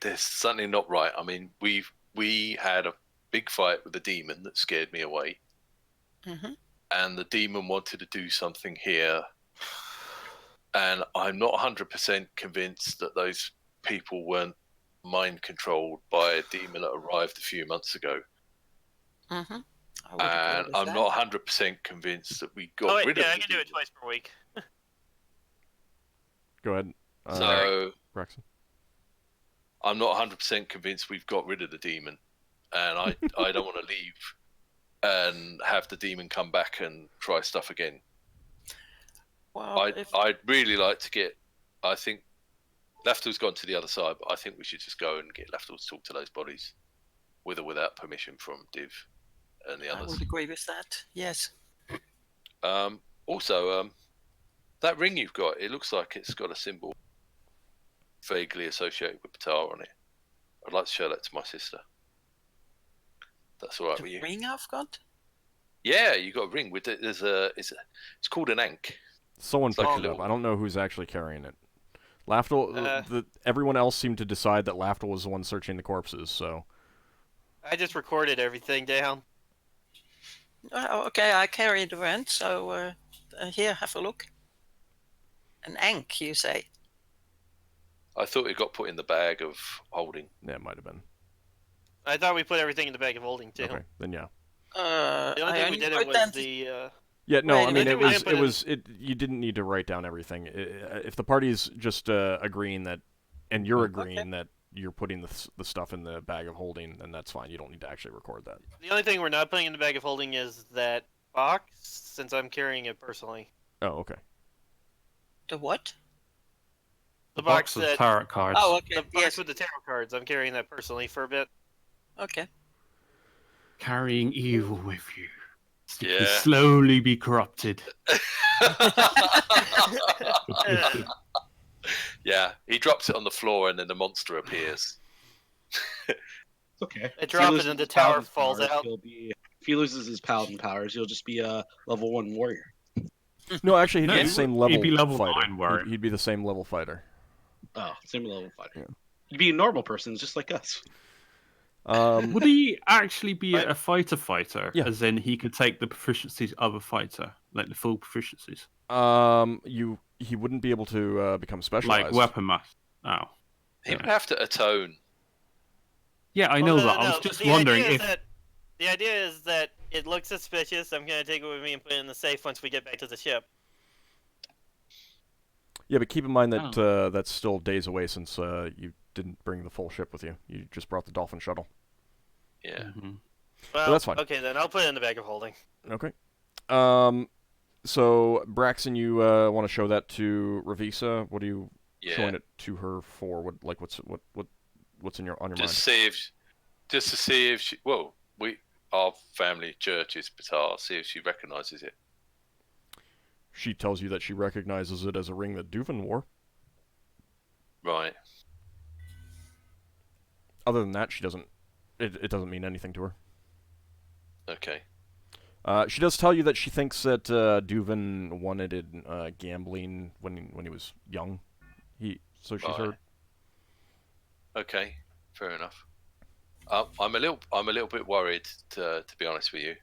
S2: There's something not right. I mean, we had a big fight with the demon that scared me away, and the demon wanted to do something here, and I'm not 100% convinced that those people weren't mind controlled by a demon that arrived a few months ago. And I'm not 100% convinced that we got rid of
S3: I
S2: the
S3: can do it twice per week.
S1: Go ahead.
S2: So,
S1: Braxon.
S2: I'm not 100% convinced we've got rid of the demon, and I don't want to leave and have the demon come back and try stuff again.
S6: Well,
S2: I'd really like to get. I think Lafdul's gone to the other side, but I think we should just go and get Lafdul to talk to those bodies, with or without permission from Div and the others.
S6: I would agree with that. Yes.
S2: Also, that ring you've got, it looks like it's got a symbol vaguely associated with Patar on it. I'd like to show that to my sister. That's all right with you.
S6: The ring I've got?
S2: Yeah, you got a ring with it. It's called an ankh.
S1: Someone picked it up. I don't know who's actually carrying it. Lafdul. Everyone else seemed to decide that Lafdul was the one searching the corpses. So.
S3: I just recorded everything down.
S6: Okay, I carry the rent. So here, have a look. An ankh, you say?
S2: I thought it got put in the bag of holding.
S1: Yeah, it might have been.
S3: I thought we put everything in the bag of holding too.
S1: Okay, then yeah.
S3: The only thing we did was the.
S1: Yeah, no,
S6: Wait,
S1: I mean
S3: it
S1: was. You didn't need to write down everything. If the party's just agreeing that, and you're agreeing that you're putting the stuff in the bag of holding, then that's fine. You don't need to actually record that.
S3: The only thing we're not putting in the bag of holding is that box, since I'm carrying it personally.
S1: Oh, okay.
S6: The what?
S3: The box
S7: of
S3: that
S7: tarot cards.
S6: Oh, okay.
S3: the box with the tarot cards. I'm carrying that personally for a bit.
S6: Okay.
S7: Carrying evil with you. You
S2: Yeah.
S7: slowly be corrupted.
S2: Yeah, he drops it on the floor and then the monster appears.
S5: It's okay.
S3: I drop it and the tower falls out.
S5: If he loses his paladin powers, he'll just be a level 1 warrior.
S1: No, actually, he'd
S7: No,
S1: be the same level
S7: he'd be level
S1: fighter.
S7: 9, where-
S1: He'd be the same level fighter.
S5: Oh, same level fighter.
S1: Yeah.
S5: You'd be a normal person, just like us.
S7: Would he actually be
S3: But-
S7: a fighter?
S1: Yeah.
S7: As in, he could take the proficiencies of a fighter, like the full proficiencies,
S1: He wouldn't be able to become specialized.
S7: like weapon master. Oh,
S2: He would have to atone.
S7: yeah, I
S3: Well,
S7: know
S3: no,
S7: that.
S3: no,
S7: I was
S3: no.
S7: just
S3: The
S7: wondering
S3: idea is
S7: if
S3: the idea is that it looks suspicious. I'm gonna take it with me and put it in the safe once we get back to the ship.
S1: Yeah, but keep in mind that that's still days away since you didn't bring the full ship with you. You just brought the Dolphin shuttle.
S2: Yeah.
S7: Mhm.
S3: Well,
S1: that's fine.
S3: Okay, then I'll put it in the bag of holding.
S1: Okay. So Braxon, you want to show that to Ravisa? What are you showing it to her for? What's on your mind?
S2: Just to see if she. Well, our family church is Batar. See if she recognizes it.
S1: She tells you that she recognizes it as a ring that Duvan wore.
S2: Right.
S1: Other than that, she doesn't. It doesn't mean anything to her.
S2: Okay.
S1: She does tell you that she thinks that Duvan wanted gambling when he was young. So she's heard.
S2: Okay, fair enough. I'm a little bit worried, to be honest with you.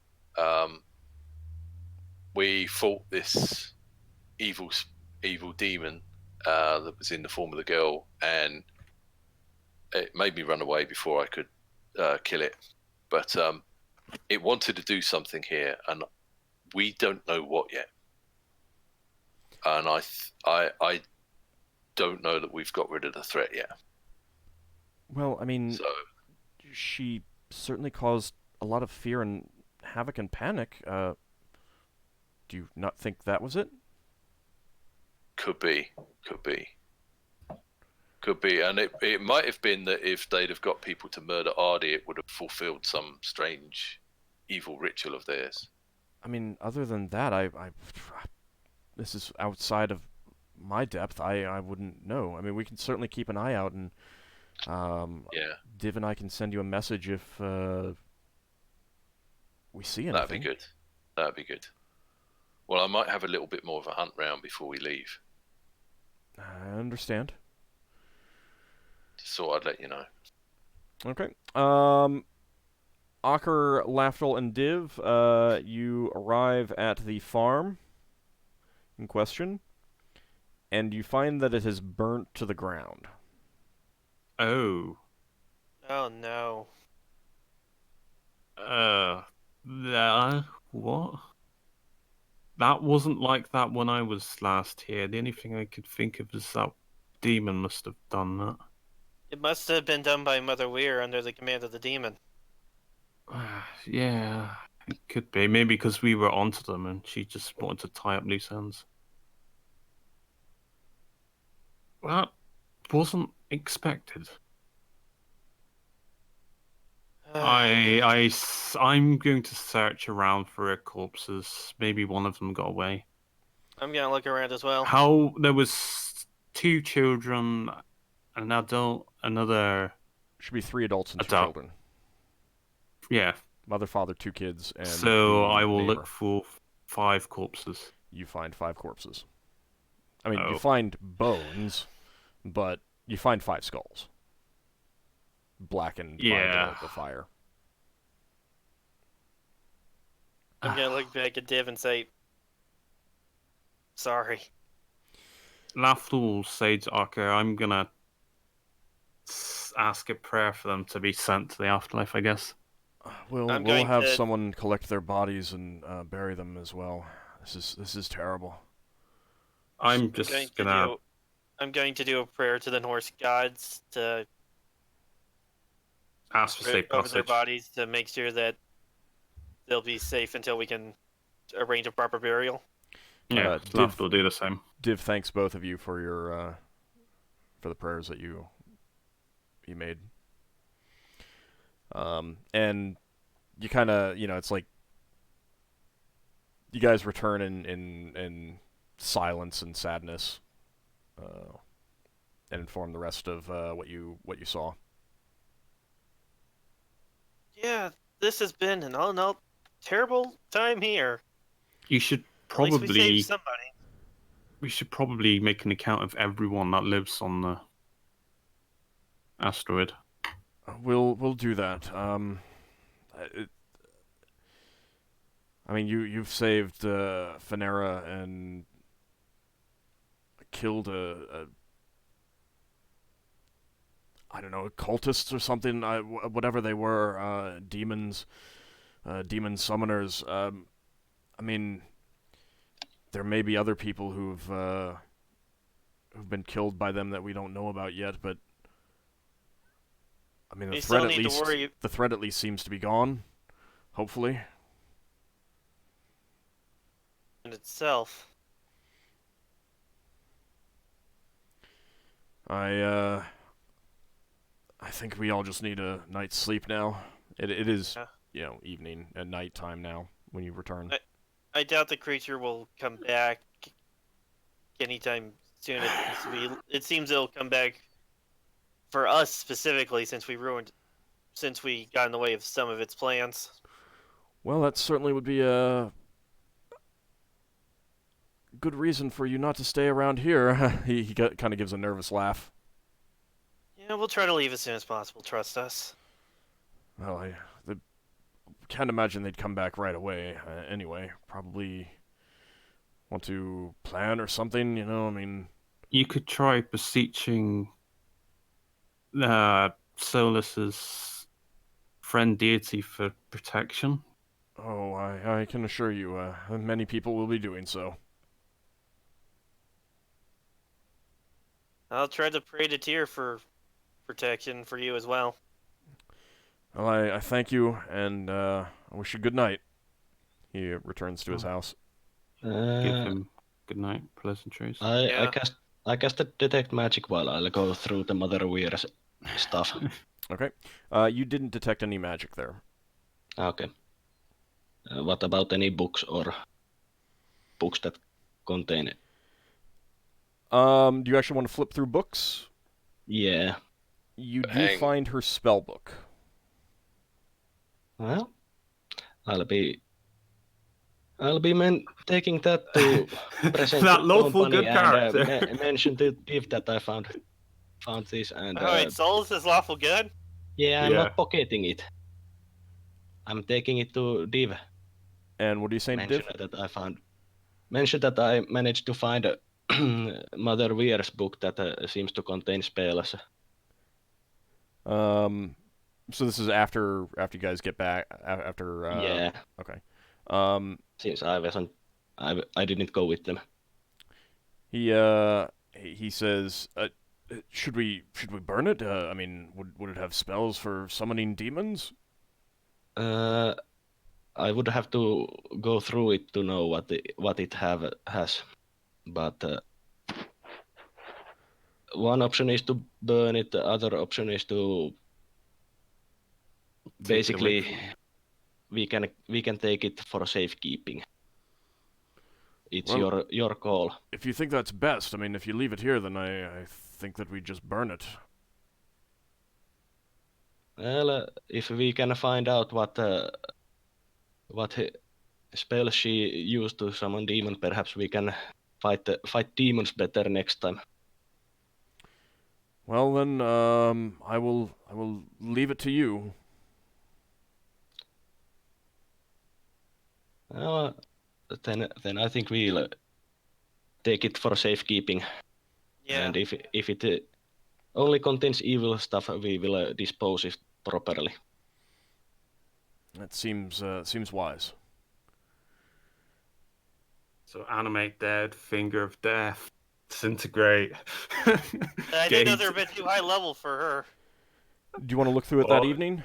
S2: We fought this evil demon that was in the form of the girl, and it made me run away before I could kill it. But it wanted to do something here, and we don't know what yet. And I don't know that we've got rid of the threat yet.
S1: Well, I mean,
S2: So
S1: she certainly caused a lot of fear and havoc and panic. Do you not think that was it?
S2: could be, and it might have been that if they'd have got people to murder Ardy, it would have fulfilled some strange, evil ritual of theirs.
S1: I mean, other than that, this is outside of my depth. I wouldn't know. I mean, we can certainly keep an eye out, and Div and I can send you a message if we see anything.
S2: That'd be good. Well, I might have a little bit more of a hunt round before we leave.
S1: I understand.
S2: Just thought I'd let you know.
S1: Okay. Ockar, Lafdul, and Div, you arrive at the farm in question, and you find that it has burnt to the ground.
S7: Oh.
S3: Oh no.
S7: What? That wasn't like that when I was last here. The only thing I could think of is that demon must have done that.
S3: It must have been done by Mother Weir under the command of the demon.
S7: Yeah, it could be. Maybe because we were onto them and she just wanted to tie up loose ends. That wasn't expected. I'm going to search around for her corpses. Maybe one of them got away.
S3: I'm gonna look around as well.
S7: There was 2 children, an adult, another.
S1: Should be 3 adults and 2
S7: Adult.
S1: children.
S7: Yeah.
S1: Mother, father, 2 kids, and
S7: So I will
S1: neighbor.
S7: look for 5 corpses.
S1: You find 5 corpses. I mean,
S7: Oh.
S1: you find bones, but you find 5 skulls. Blackened by the fire.
S3: I'm gonna look back at Div and say, sorry.
S7: Lafdul will say to Ockar, I'm gonna ask a prayer for them to be sent to the afterlife, I guess.
S1: We'll have someone collect their bodies and bury them as well. This is terrible.
S7: I'm
S3: going to do a prayer to the Norse gods to
S7: ask for safe
S3: over
S7: passage.
S3: their bodies to make sure that they'll be safe until we can arrange a proper burial.
S7: Yeah, Div will do the same.
S1: Div thanks both of you for your for the prayers that you made. And you kind of, it's like you guys return in silence and sadness, and inform the rest of what you saw.
S3: Yeah, this has been an all-in-all terrible time here.
S7: You should
S3: At least we
S7: probably
S3: saved somebody.
S7: we should probably make an account of everyone that lives on the asteroid.
S1: We'll do that. I mean, you've saved Finera and killed a I don't know, cultists or something. Whatever they were, demons, demon summoners. I mean, there may be other people who've been killed by them that we don't know about yet, but I mean, the threat at least seems to be gone. Hopefully.
S3: In itself.
S1: I think we all just need a night's sleep now. It is, evening and night time now when you return.
S3: I doubt the creature will come back anytime soon. It seems it'll come back for us specifically since we got in the way of some of its plans.
S1: Well, that certainly would be a good reason for you not to stay around here. He kind of gives a nervous laugh.
S3: Yeah, we'll try to leave as soon as possible. Trust us.
S1: Well, I can't imagine they'd come back right away. Anyway, probably want to plan or something, I mean...
S7: You could try beseeching Solas's friend deity for protection.
S1: Oh, I can assure you, many people will be doing so.
S3: I'll try to pray to Tyr for protection for you as well.
S1: Well, I thank you, and I wish you good night. He returns to his house.
S7: Give him good night, pleasantries.
S4: I casted detect magic while I'll go through the Mother Weir's stuff.
S1: Okay. You didn't detect any magic there.
S4: Okay. What about any books or books that contain it?
S1: Do you actually want to flip through books?
S4: Yeah.
S1: You do find her spell book.
S4: Well, I'll be taking that to present
S7: that
S4: to
S7: lawful
S4: company
S7: good character.
S4: and mention to Giff that I found this and.
S3: Alright, Solas is lawful good?
S4: Yeah, I'm not pocketing it. I'm taking it to Div.
S1: And what are you saying, Div?
S4: Mention that I managed to find Mother Weir's book that seems to contain spells.
S1: So this is after you guys get back after.
S4: Yeah.
S1: Okay.
S4: Since I didn't go with them.
S1: He says, should we burn it? I mean, would it have spells for summoning demons?
S4: I would have to go through it to know what it has, but one option is to burn it. The other option is to basically we can take it for safekeeping. It's your call.
S1: If you think that's best, I mean, if you leave it here, then I think that we just burn it.
S4: Well, if we can find out what spell she used to summon demon, perhaps we can fight demons better next time.
S1: Well then, I will leave it to you.
S4: Then I think we'll take it for safekeeping.
S3: Yeah.
S4: And if it only contains evil stuff, we will dispose it properly.
S1: That seems wise.
S7: So animate dead, finger of death, disintegrate.
S3: I think those are a bit too high level for her.
S1: Do you want to look through it that evening?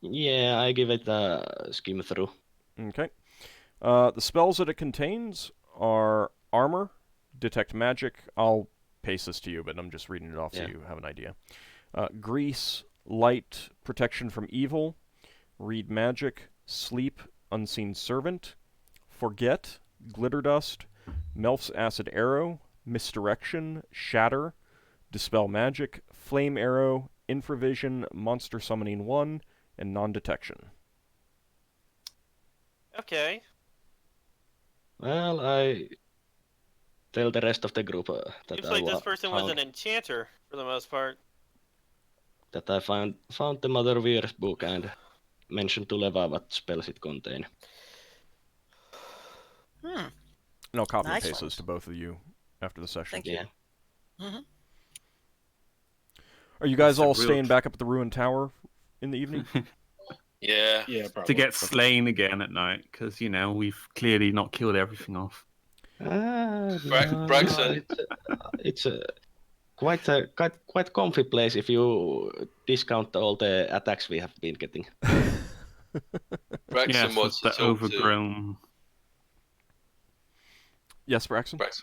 S4: Yeah, I give it a skim through.
S1: Okay. The spells that it contains are armor, detect magic. I'll paste this to you, but I'm just reading it off so you have an idea. Grease, light, protection from evil, read magic, sleep, unseen servant, forget, glitter dust, Melf's acid arrow, misdirection, shatter, dispel magic, flame arrow, infravision, monster summoning 1, and non-detection.
S3: Okay.
S4: Well, I tell the rest of the group that
S3: Seems
S4: I
S3: like this person was
S4: found
S3: an enchanter for the most part.
S4: that I found the Mother Weir's book and mentioned to Leva what spells it contain.
S6: Hmm.
S1: And I'll copy and
S6: Nice
S1: paste
S6: ones.
S1: those to both of you after the session.
S6: Thank you.
S4: Yeah.
S6: Mm-hmm.
S1: Are you guys
S7: That's a
S1: all
S7: real
S1: staying back up at the ruined tower in the evening?
S2: Yeah.
S5: Yeah,
S7: To
S5: probably.
S7: get slain again at night, because we've clearly not killed everything off.
S2: Braxon.
S4: It's a quite comfy place if you discount all the attacks we have been getting.
S2: Braxon
S7: Yes,
S2: wants
S7: with
S2: to
S7: the
S2: talk
S7: overgrown.
S1: Yes, Braxon?
S2: to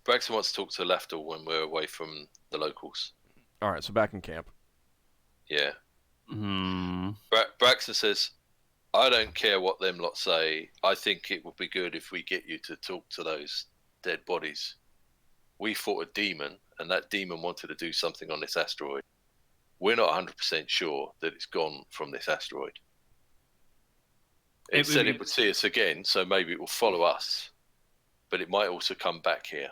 S2: Braxon wants to talk to Lafdul when we're away from the locals.
S1: All right, so back in camp.
S2: Yeah.
S7: Hmm.
S2: Braxon says, I don't care what them lot say. I think it would be good if we get you to talk to those dead bodies. We fought a demon, and that demon wanted to do something on this asteroid. We're not 100% sure that it's gone from this asteroid. It said it would see us again, so maybe it will follow us. But it might also come back here.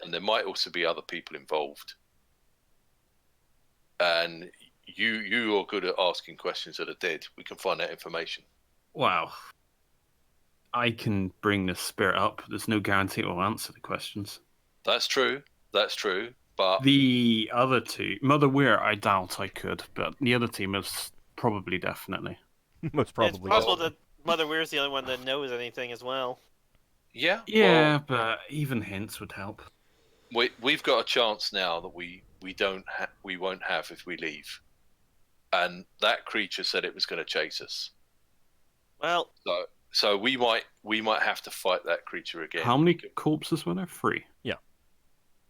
S2: And there might also be other people involved. And you are good at asking questions of the dead. We can find that information.
S7: Wow. I can bring the spirit up. There's no guarantee it will answer the questions.
S2: That's true. But
S7: The other two, Mother Weir, I doubt I could, but the other team is probably definitely.
S1: Most probably.
S3: It's possible that Mother Weir's the only one that knows anything as well.
S2: yeah,
S7: Yeah, but even hints would help.
S2: we've got a chance now that we won't have if we leave. And that creature said it was going to chase us.
S3: Well,
S2: So we might have to fight that creature again.
S7: How many corpses were there? 3.
S1: Yeah.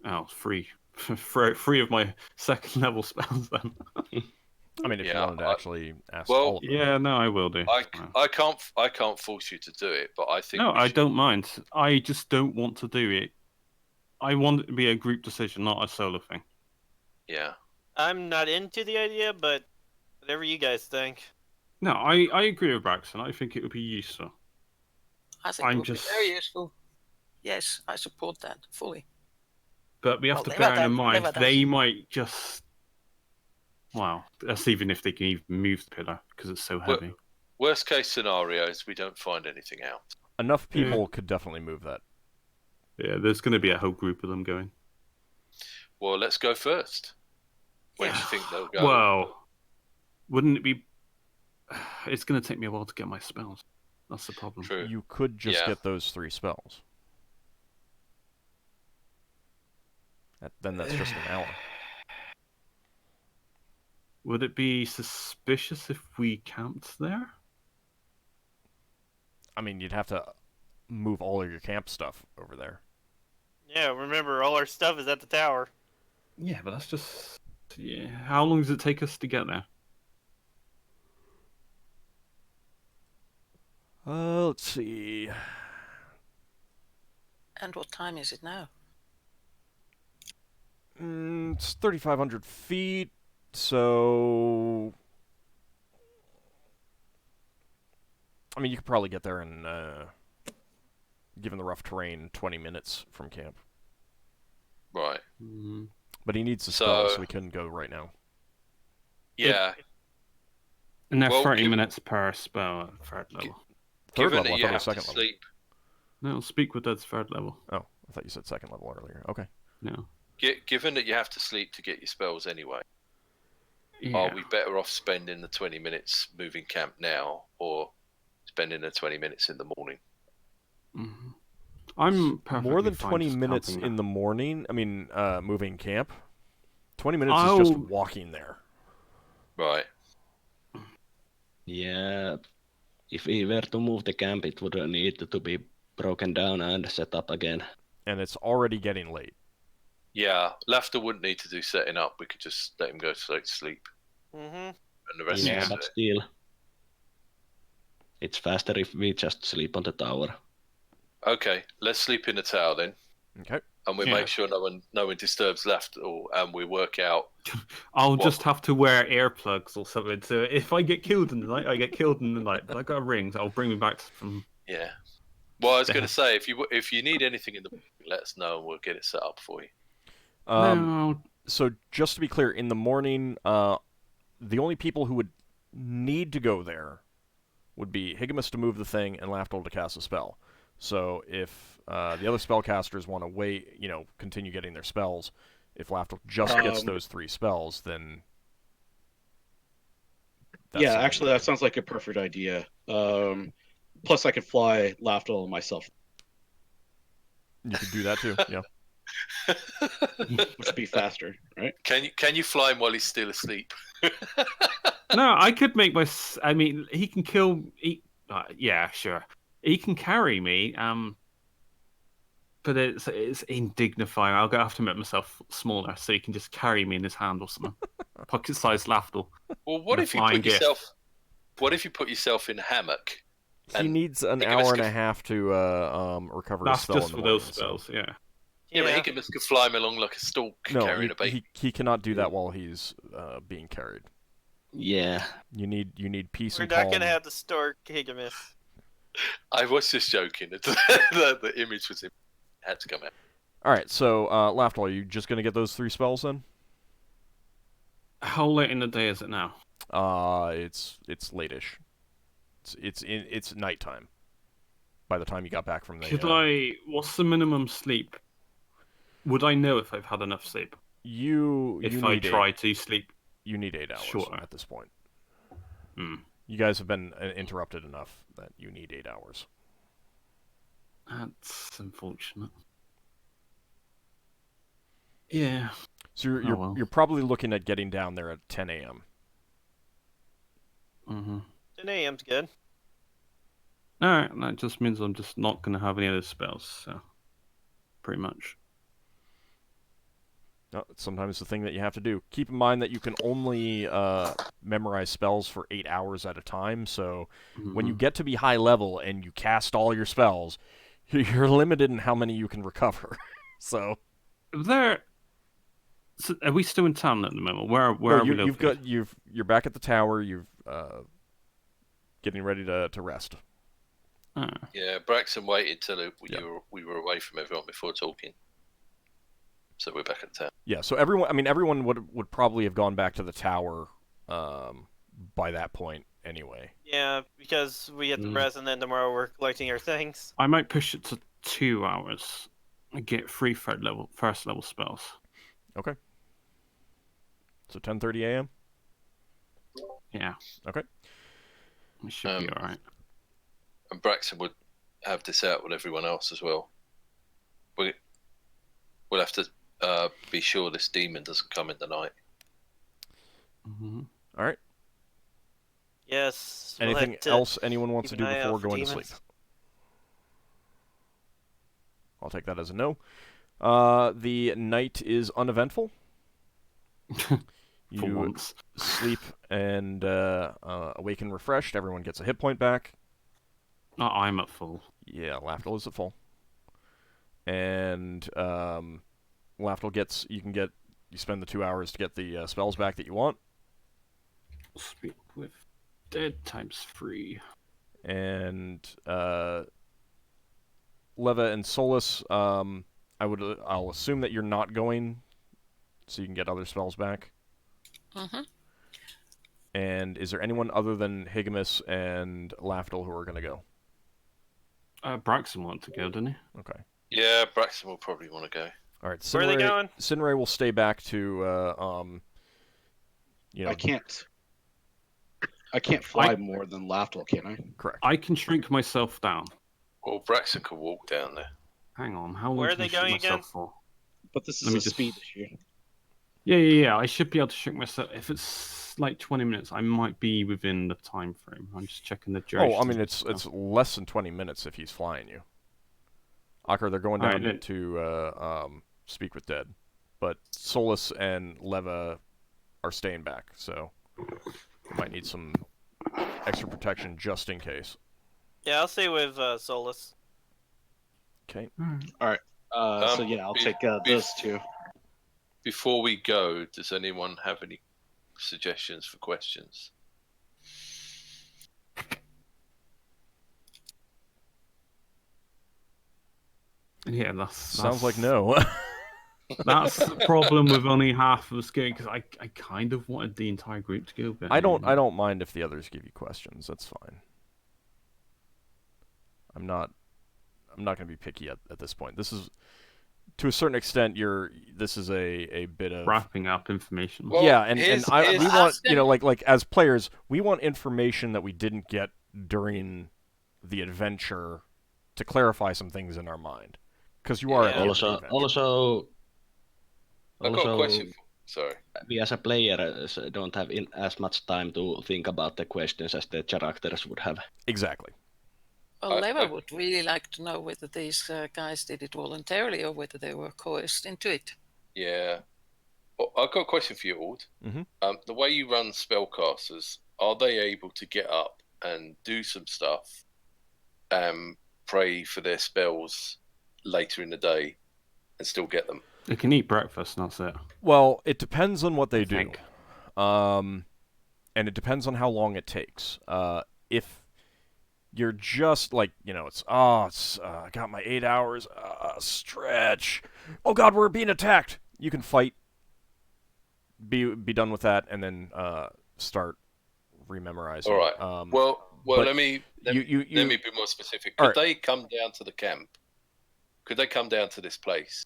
S7: Oh, 3. 3 of my second level spells then.
S1: I mean, if you wanted to actually ask
S2: well,
S1: all of them.
S7: Yeah, no, I will do.
S2: I can't force you to do it, but I think
S7: No, I don't mind. I just don't want to do it. I want it to be a group decision, not a solo thing.
S2: Yeah.
S3: I'm not into the idea, but whatever you guys think.
S7: No, I agree with Braxon. I think it would be useful.
S6: I think it would be very useful. Yes, I support that fully.
S7: But we have to bear in mind, they might just... Wow, that's even if they can even move the pillar, because it's so heavy.
S2: Worst case scenario is we don't find anything out.
S1: Enough people could definitely move that.
S7: Yeah, there's going to be a whole group of them going.
S2: Well, let's go first. Where do you think they'll go?
S7: Well, wouldn't it be... It's going to take me a while to get my spells. That's the problem.
S2: True.
S1: You could just get those 3 spells. Then that's just an hour.
S7: Would it be suspicious if we camped there?
S1: I mean, you'd have to move all of your camp stuff over there.
S3: Yeah, remember, all our stuff is at the tower.
S7: Yeah, but that's just... Yeah. How long does it take us to get there?
S1: Let's see.
S6: And what time is it now?
S1: It's 3,500 feet, so... I mean, you could probably get there in, given the rough terrain, 20 minutes from camp.
S2: Right.
S1: But he needs the spell, so we couldn't go right now.
S2: Yeah.
S7: And they're 30 minutes per spell at 3rd level.
S1: Third level? I thought it was second level.
S7: No, speak with that's 3rd level.
S1: Oh, I thought you said second level earlier. Okay.
S7: No.
S2: Given that you have to sleep to get your spells anyway,
S7: Yeah.
S2: are we better off spending the 20 minutes moving camp now, or spending the 20 minutes in the morning?
S7: I'm perfectly
S1: more than
S7: fine
S1: 20
S7: just
S1: minutes
S7: camping
S1: in
S7: there.
S1: the morning. I mean, moving camp. 20 minutes is just walking there.
S2: Right.
S4: Yeah. If we were to move the camp, it would need to be broken down and set up again.
S1: And it's already getting late.
S2: Yeah, Lafdul wouldn't need to do setting up. We could just let him go to sleep.
S3: Mm-hmm.
S2: And the rest
S4: Yeah,
S2: of us
S4: but still, it's faster if we just sleep on the tower.
S2: Okay, let's sleep in the tower then.
S1: Okay.
S2: And we make sure no one disturbs Lafdul, and we work out.
S7: I'll just have to wear earplugs or something. So if I get killed in the night, I get killed in the night. But I got rings. I'll bring me back from.
S2: Yeah. Well, I was going to say, if you need anything in the morning, let us know and we'll get it set up for you.
S7: No.
S1: So just to be clear, in the morning, the only people who would need to go there would be Higgimus to move the thing and Lafdul to cast a spell. So if the other spellcasters want to wait, continue getting their spells, if Lafdul just gets those 3 spells, then...
S5: Yeah, actually, that sounds like a perfect idea. Plus, I could fly Lafdul myself.
S1: You could do that too, yeah.
S5: Which would be faster, right?
S2: Can you fly him while he's still asleep?
S7: No, I could make my... I mean, he can kill... yeah, sure. He can carry me, but it's indignified. I'll have to make myself smaller so he can just carry me in his hand or something. Pocket-sized Lafdul.
S2: Well, what if you put yourself in a hammock?
S1: He needs an hour and a half to recover his spell.
S7: That's just for those spells,
S2: yeah. Yeah, but Higgimus could fly him along like a stalk carrying a baby.
S1: He cannot do that while he's being carried.
S4: Yeah.
S1: You need peace and
S3: calm. We're not going to have the stork Higgimus.
S2: I was just joking. The image was had to come out.
S1: All right, so Lafdul, are you just going to get those 3 spells then?
S7: How late in the day is it now?
S1: It's late-ish. It's nighttime. By the time you got back from the...
S7: What's the minimum sleep? Would I know if I've had enough sleep? If I try to sleep?
S1: You need 8 hours at this point.
S7: Hmm.
S1: You guys have been interrupted enough that you need 8 hours.
S7: That's unfortunate. Yeah.
S1: So you're probably looking at getting down there at 10 a.m.
S7: Mm-hmm.
S3: 10 a.m.'s good.
S7: Alright, that just means I'm just not going to have any other spells, so... Pretty much.
S1: No, sometimes the thing that you have to do. Keep in mind that you can only memorize spells for 8 hours at a time, so when you get to be high level and you cast all your spells, you're limited in how many you can recover. So...
S7: So are we still in town at the moment? Where are we located?
S1: You're back at the tower. You've getting ready to rest.
S2: Yeah, Braxon waited till we were away from everyone before talking. So we're back at town.
S1: Yeah, so everyone would probably have gone back to the tower by that point anyway.
S3: Yeah, because we had to rest, and then tomorrow we're collecting our things.
S7: I might push it to 2 hours and get 3 first level spells.
S1: Okay. So 10:30 a.m.
S7: Yeah.
S1: Okay.
S7: We should be all right.
S2: And Braxon would have this out with everyone else as well. We'll have to be sure this demon doesn't come in the night.
S7: Mm-hmm.
S1: All right.
S3: Yes.
S1: Anything else anyone wants to do before going to sleep? I'll take that as a no. The night is uneventful. You sleep and awaken refreshed. Everyone gets a hit point back.
S7: Oh, I'm at full.
S1: Yeah, Lafdul is at full. And Lafdul you spend the 2 hours to get the spells back that you want.
S7: Speak with dead ×3.
S1: And Leva and Solas, I'll assume that you're not going, so you can get other spells back.
S6: Mm-hmm.
S1: And is there anyone other than Higgimus and Lafdul who are going to go?
S7: Braxon wanted to go, didn't he?
S1: Okay.
S2: Yeah, Braxon will probably want to go.
S1: All right.
S3: Where are they going?
S1: Sinrae will stay back to,
S5: I can't fly more than Lafdul, can I?
S1: Correct.
S7: I can shrink myself down.
S2: Well, Braxon could walk down there.
S7: Hang on, how long
S3: Where are
S7: can I
S3: they
S7: shrink
S3: going
S7: myself
S3: again?
S7: for?
S5: But this is a speed issue.
S7: Yeah. I should be able to shrink myself. If it's like 20 minutes, I might be within the time frame. I'm just checking the duration.
S1: Oh, I mean, it's less than 20 minutes if he's flying you. Ockar, they're going down to speak with Dead. But Solas and Leva are staying back, so you might need some extra protection just in case.
S3: Yeah, I'll stay with Solas.
S1: Okay.
S5: All right. So yeah, I'll take those two.
S2: Before we go, does anyone have any suggestions for questions?
S7: Yeah, that's
S1: Sounds like no.
S7: That's the problem with only half of us going, because I kind of wanted the entire group to go. But
S1: I don't mind if the others give you questions. That's fine. I'm not going to be picky at this point. This is, to a certain extent, this is a bit of
S7: wrapping up information.
S2: Well,
S1: yeah, and we want, you know, like as players, we want information that we didn't get during the adventure to clarify some things in our mind, because you are at the end of the adventure.
S2: I've got a question. Sorry.
S4: We as a player don't have as much time to think about the questions as the characters would have.
S1: Exactly.
S6: Well, Leva would really like to know whether these guys did it voluntarily or whether they were coerced into it.
S2: Yeah. Well, I've got a question for you, Auld.
S1: Mm-hmm.
S2: The way you run spellcasters, are they able to get up and do some stuff and pray for their spells later in the day and still get them?
S7: They can eat breakfast, and that's it.
S1: Well, it depends on what they do. And it depends on how long it takes. If you're just like, you know, I got my 8 hours, stretch. Oh God, we're being attacked. You can fight, be done with that, and then start rememorizing.
S2: All right. Well, let me be more specific. Could they come down to the camp? Could they come down to this place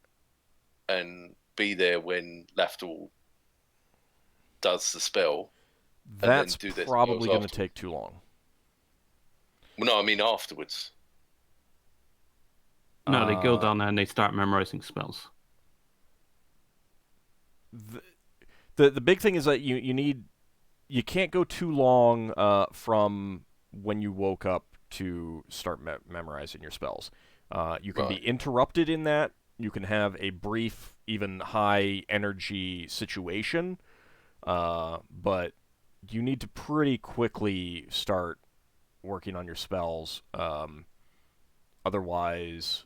S2: and be there when Lafdul does the spell?
S1: That's probably going to take too long.
S2: Well, no, I mean afterwards.
S7: No, they go down there and they start memorizing spells.
S1: The big thing is that you can't go too long from when you woke up to start memorizing your spells. You can be interrupted in that. You can have a brief, even high energy situation, but you need to pretty quickly start working on your spells. Otherwise,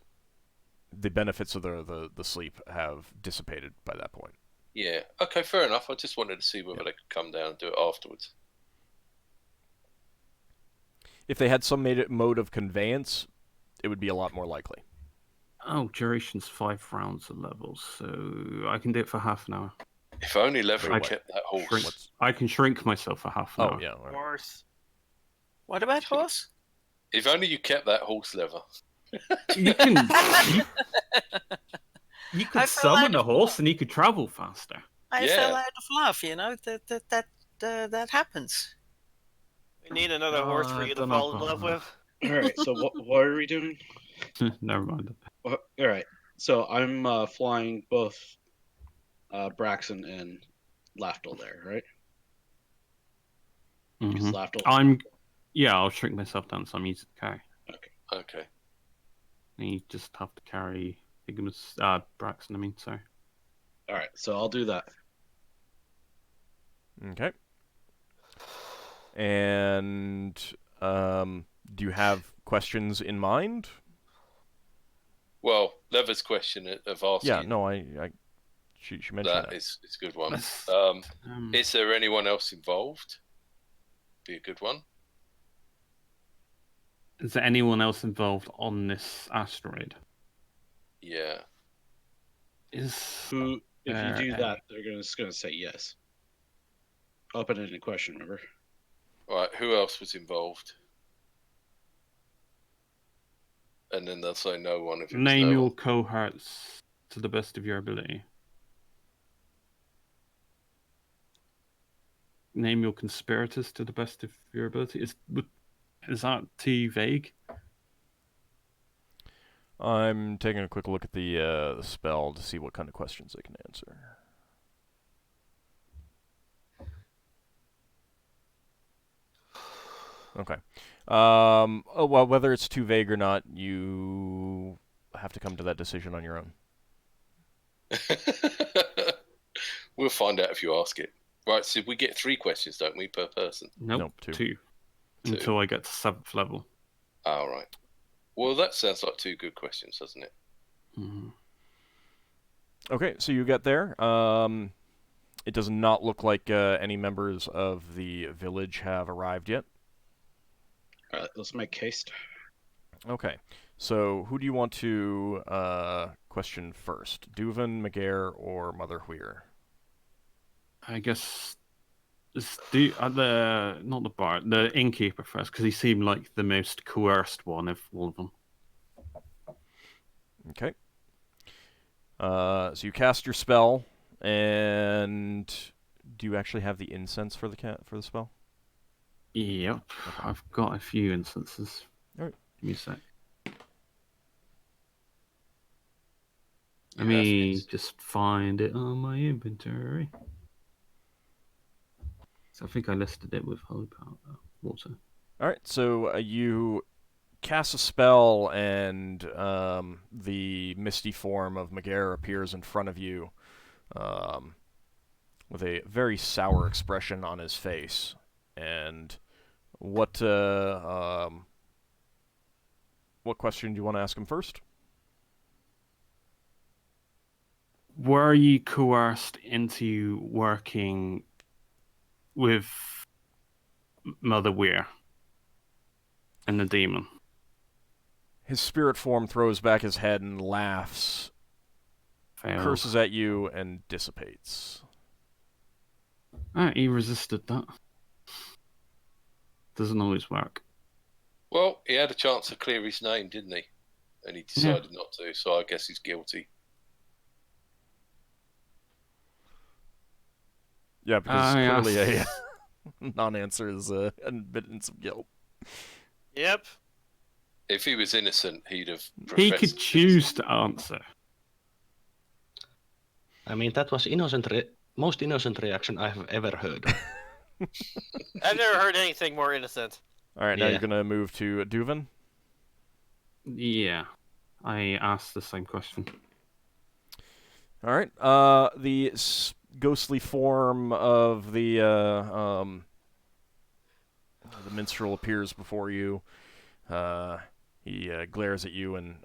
S1: the benefits of the sleep have dissipated by that point.
S2: Yeah. Okay, fair enough. I just wanted to see whether they could come down and do it afterwards.
S1: If they had some mode of conveyance, it would be a lot more likely.
S7: Oh, duration's 5 rounds of levels, so I can do it for half an hour.
S2: If only Lever kept that horse.
S7: I can shrink myself for half an hour.
S1: Oh, yeah. Right.
S3: Horse.
S6: What about horse?
S2: If only you kept that horse, Lever.
S7: You can... You could summon a horse and you could travel faster.
S6: I fell out of love, you know. That happens.
S3: We need another horse for you to fall in love with.
S5: All right, so what are we doing?
S7: Never mind.
S5: All right, so I'm flying both Braxon and Lafdul there, right?
S7: Mm-hmm.
S5: Lafdul...
S7: I'll shrink myself down, so I'm easy to carry.
S2: Okay.
S7: And you just have to carry Higgimus, Braxon, sorry.
S5: All right, so I'll do that.
S1: Okay. And do you have questions in mind?
S2: Well, Lever's question of asking.
S1: Yeah, no, she mentioned that.
S2: That is a good one. Is there anyone else involved? Be a good one.
S7: Is there anyone else involved on this asteroid?
S2: Yeah.
S5: If you do that, they're just going to say yes. Open-ended question, remember?
S2: All right, who else was involved? And then they'll say no one. If
S7: Name your cohorts to the best of your ability. Name your conspirators to the best of your ability. Is that too vague?
S1: I'm taking a quick look at the spell to see what kind of questions they can answer. Okay. Well, whether it's too vague or not, you have to come to that decision on your own.
S2: We'll find out if you ask it. Right, so we get 3 questions, don't we, per person?
S7: Nope, 2. Until I get to 7th level.
S2: All right. Well, that sounds like 2 good questions, doesn't it?
S7: Mm-hmm.
S1: Okay, so you get there. It does not look like any members of the village have arrived yet.
S5: All right, let's make haste.
S1: Okay, So, who do you want to question first? Duvan, Magare, or Mother Huir?
S7: I guess not the bard, the innkeeper first, because he seemed like the most coerced one of all of them.
S1: Okay. So you cast your spell, and do you actually have the incense for the spell?
S7: Yep,
S1: Okay.
S7: I've got a few instances.
S1: All right.
S7: Give me a sec. Let me just find it on my inventory. So I think I listed it with holy water.
S1: All right. So you cast a spell, and the misty form of Magare appears in front of you, with a very sour expression on his face. And what question do you want to ask him first?
S7: Were you coerced into working with Mother Weir and the demon?
S1: His spirit form throws back his head and laughs, curses at you, and dissipates.
S7: He resisted that. Doesn't always work.
S2: Well, he had a chance to clear his name, didn't he? And he decided not to, so I guess he's guilty.
S1: Yeah, because clearly a non-answer is admittance of guilt.
S3: Yep.
S2: If he was innocent, he'd have...
S7: He could choose to answer.
S4: I mean, that was most innocent reaction I have ever heard.
S3: I've never heard anything more innocent.
S1: All right, now you're going to move to Duvan?
S7: Yeah. I asked the same question.
S1: All right. The ghostly form of the minstrel appears before you. He glares at you, and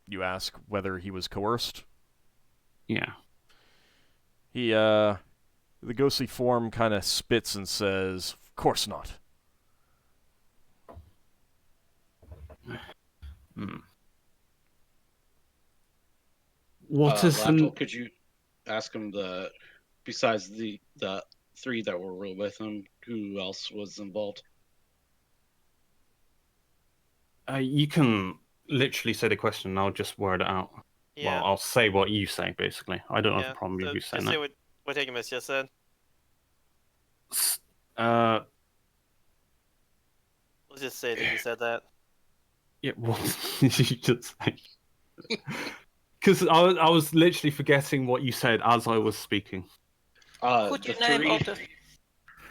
S1: you ask whether he was coerced.
S7: Yeah.
S1: The ghostly form kind of spits and says, "Of course not."
S7: What is
S5: Lafdul, could you ask him besides the three that were with him, who else was involved?
S7: You can literally say the question and I'll just word it out.
S3: Yeah.
S7: Well, I'll say what you say, basically. I don't have a problem with you saying that.
S3: Just say what Higgimus just said. Let's just say that you said that.
S7: Yeah, what did you just say? Because I was literally forgetting what you said as I was speaking.
S6: Could you name all the...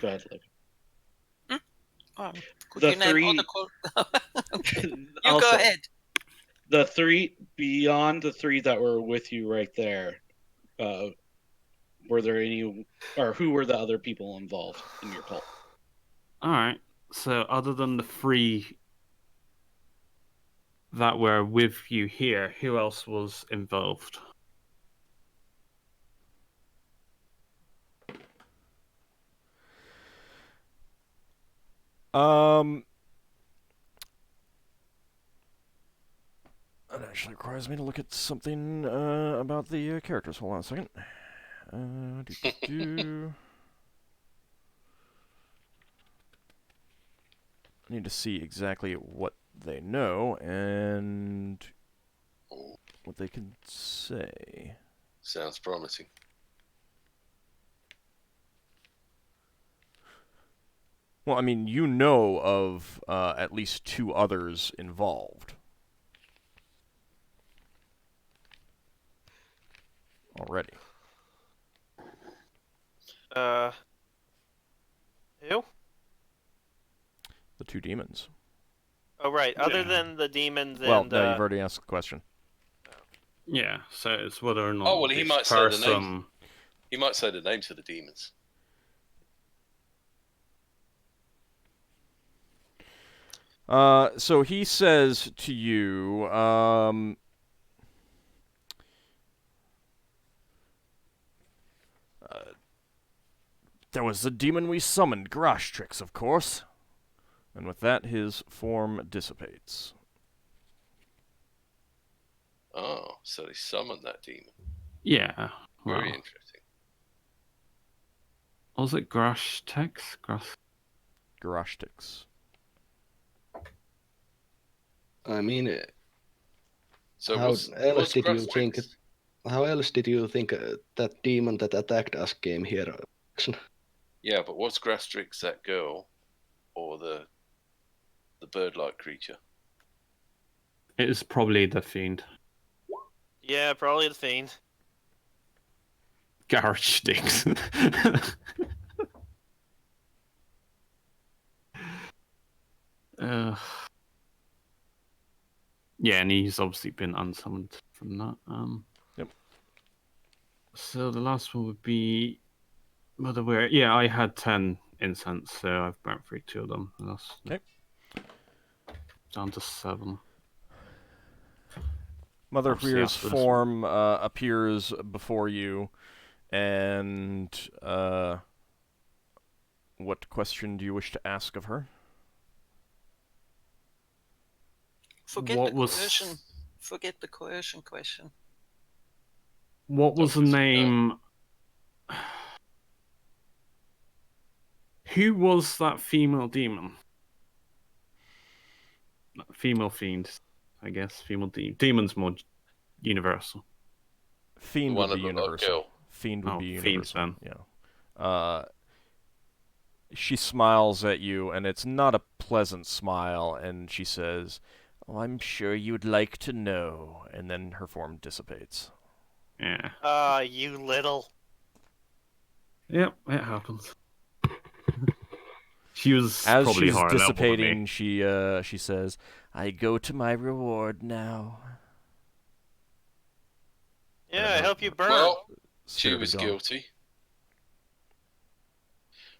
S5: Go ahead, Luke.
S6: Could you name all the... You go ahead.
S5: The three, beyond the three that were with you right there, were there any, or who were the other people involved in your cult?
S7: Alright, so other than the three that were with you here, who else was involved?
S1: That actually requires me to look at something about the characters. Hold on a second. I need to see exactly what they know and what they can say.
S2: Sounds promising.
S1: Well, I mean, you know of at least two others involved. Already.
S3: Who?
S1: The two demons.
S3: Oh, right. Other than the demons and...
S1: Well, no, you've already asked the question.
S7: Yeah, so it's whether or not...
S2: Oh, well, he might say the names. He might say the names of the demons.
S1: So he says to you, there was the demon we summoned, Grashtrix, of course. And with that, his form dissipates.
S2: Oh, so they summoned that demon.
S7: Yeah.
S2: Very interesting.
S7: Was it Grashtex?
S1: Garashtix.
S4: I mean,
S2: So
S4: how
S2: what's
S4: did you think?
S2: Grastrix?
S4: How else did you think that demon that attacked us came here?
S2: Yeah, but what's Grastrix, that girl, or the bird-like creature?
S7: It is probably the fiend.
S3: Yeah, probably the fiend.
S7: Garashtix. Yeah, and he's obviously been unsummoned from that.
S1: Yep.
S7: So the last one would be Motherware. Yeah, I had 10 incense, so I've burnt through 2 of them. That's
S1: Okay.
S7: Down to 7.
S1: Motherwere's form appears before you, and what question do you wish to ask of her?
S6: Forget the coercion question.
S7: What was the name? Who was that female demon? Female fiend, I guess. Female demon's more universal.
S1: Fiend would be universal. Fiend would be universal.
S7: Fiend,
S1: yeah. She smiles at you, and it's not a pleasant smile, and she says, "Oh, I'm sure you'd like to know," and then her form dissipates.
S7: Yeah.
S3: You little.
S7: Yep, it happens. She was
S1: As
S7: probably
S1: she's
S7: higher
S1: dissipating, she says, "I go to my reward now."
S3: Yeah, I hope you burn.
S2: Well, she was guilty.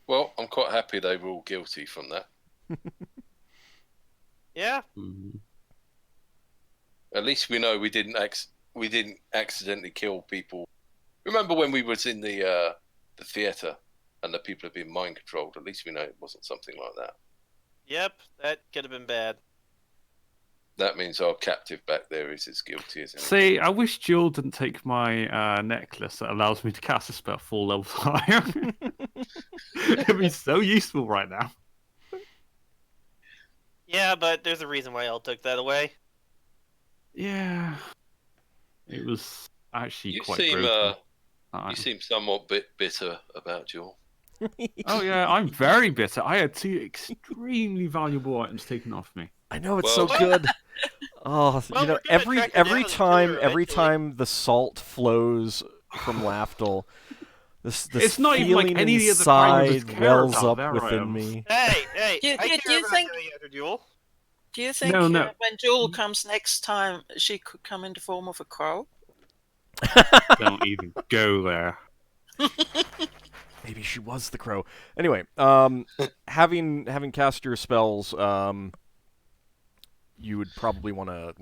S2: Well, I'm quite happy they were all guilty from that.
S3: Yeah.
S7: Mm-hmm.
S2: At least we know we didn't accidentally kill people. Remember when we was in the theater and the people have been mind controlled? At least we know it wasn't something like that.
S3: Yep, that could have been bad.
S2: That means our captive back there is as guilty as anyone.
S7: See, I wish Jill didn't take my necklace that allows me to cast a spell 4 levels higher. It'd be so useful right now.
S3: Yeah, but there's a reason why Elle took that away.
S7: Yeah. It was actually
S2: You
S7: quite
S2: seem,
S7: brutal.
S2: You seem somewhat bitter about Jill.
S7: Oh yeah, I'm very bitter. I had 2 extremely valuable items taken off me.
S1: I know, it's so good. Oh,
S3: well,
S1: you know, every time the salt flows from Lafdul, this
S7: it's not
S1: feeling
S7: even like any
S1: inside wells up within me.
S3: Hey,
S6: do you think
S7: no.
S6: when Jewel comes next time, she could come in the form of a crow?
S1: Don't even go there. Maybe she was the crow. Anyway, having cast your spells, you would probably want to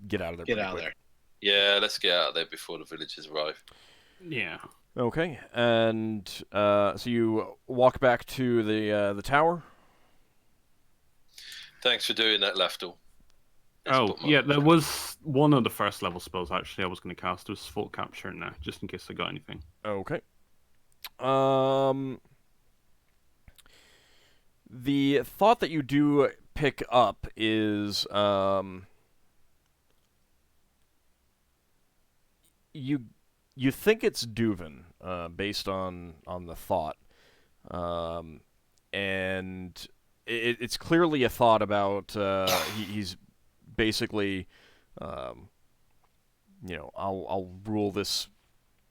S1: get out of there.
S2: Get out of there. Yeah, let's get out of there before the villagers arrive.
S7: Yeah.
S1: Okay, and so you walk back to the tower.
S2: Thanks for doing that, Lafdul.
S7: Oh, yeah, there was one of the first level spells actually I was going to cast. It was Thought Capture now, just in case I got anything.
S1: Okay. The thought that you do pick up is you think it's Duvin, based on the thought, and it's clearly a thought about he's basically, I'll rule this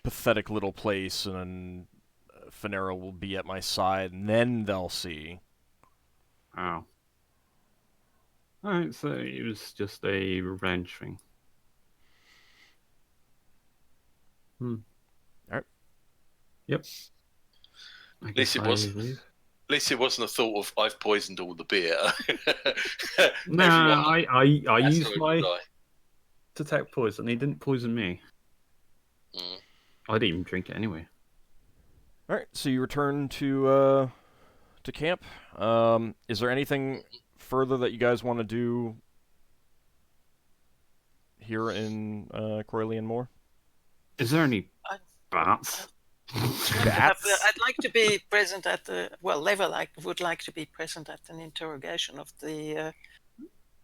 S1: pathetic little place, and Finera will be at my side, and then they'll see.
S7: Oh. Alright, so it was just a revenge thing.
S1: Alright.
S7: Yep.
S2: At least it wasn't a thought of I've poisoned all the beer.
S7: No, I used my detect poison. He didn't poison me. I didn't even drink it anyway.
S1: Alright, so you return to camp. Is there anything further that you guys want to do here in Corlean Moor?
S7: Is there any bats?
S6: I'd like to be present at the would like to be present at an interrogation of the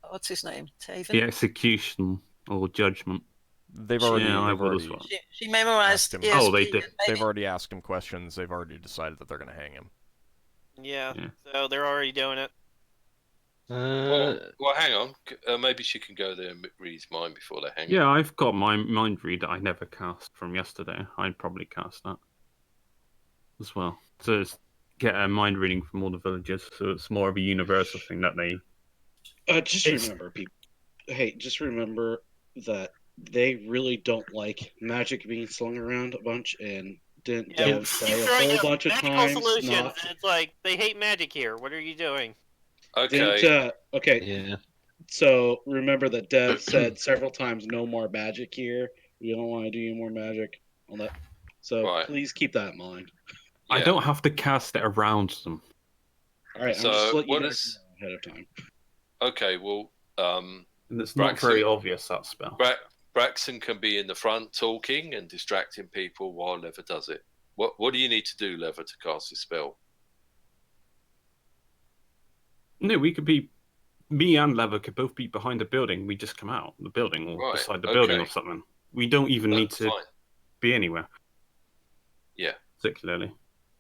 S6: what's his name, Taven?
S7: The execution or judgment.
S1: They've already.
S7: I
S1: they've
S7: would
S1: already
S7: as well.
S6: She memorized.
S1: Him.
S7: Oh, they did.
S1: They've already asked him questions. They've already decided that they're going to hang him.
S3: Yeah. So they're already doing it.
S2: Well, hang on. Maybe she can go there and read his mind before they hang him.
S7: Yeah, I've got my mind read that I never cast from yesterday. I'd probably cast that as well. So get a mind reading from all the villagers, so it's more of a universal thing that they...
S5: Remember, people. Hey, just remember that they really don't like magic being slung around a bunch, and didn't Dev say a whole bunch of times not...
S3: It's like, they hate magic here. What are you doing?
S2: Okay.
S5: Okay.
S4: Yeah.
S5: So remember that Dev said several times, "No more magic here. We don't want to do any more magic." On that. So please keep that in mind.
S7: Yeah. I don't have to cast it around them.
S5: All right.
S2: So
S5: I'm just letting you know ahead of time.
S2: Okay. Well,
S7: and it's not very obvious, that spell.
S2: Braxon can be in the front talking and distracting people while Lever does it. What do you need to do, Lever, to cast this spell?
S7: No, we could be... Me and Lever could both be behind the building. We just come out the building or beside the building or something. We don't even need to be anywhere.
S2: Yeah.
S7: Particularly.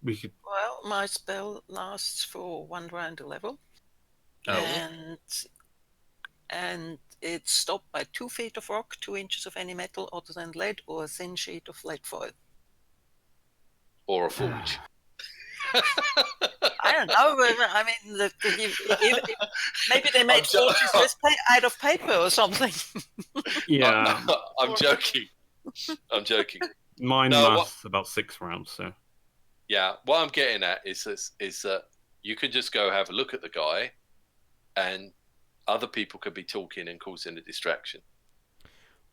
S7: We could...
S6: Well, my spell lasts for 1 round a level. And it's stopped by 2 feet of rock, 2 inches of any metal other than lead, or a thin sheet of lead foil.
S2: Or a forge.
S6: I don't know. I mean, maybe they made forges out of paper or something.
S7: Yeah.
S2: I'm joking.
S7: Mine lasts about 6 rounds, so...
S2: Yeah, what I'm getting at is that you can just go have a look at the guy, and other people could be talking and causing a distraction.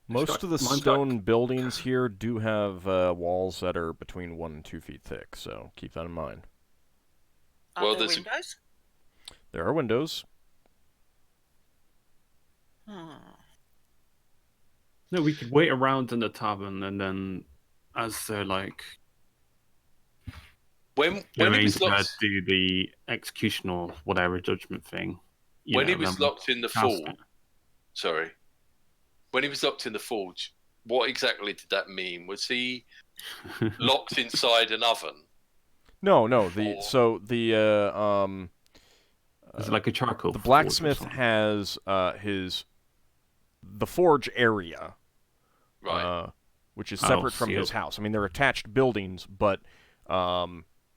S1: Most of the stone buildings here do have walls that are between 1 and 2 feet thick, so keep that in mind.
S6: Are there windows?
S1: There are windows.
S7: No, we could wait around in the tavern, and then as they're like...
S2: When he was
S7: locked... do the execution or whatever judgment thing.
S2: When he was locked in the forge... Sorry. When he was locked in the forge, what exactly did that mean? Was he locked inside an oven?
S1: No. Is
S7: it like a charcoal?
S1: The blacksmith has the forge area,
S2: right?
S1: Which is separate from his house. I mean, they're attached buildings, but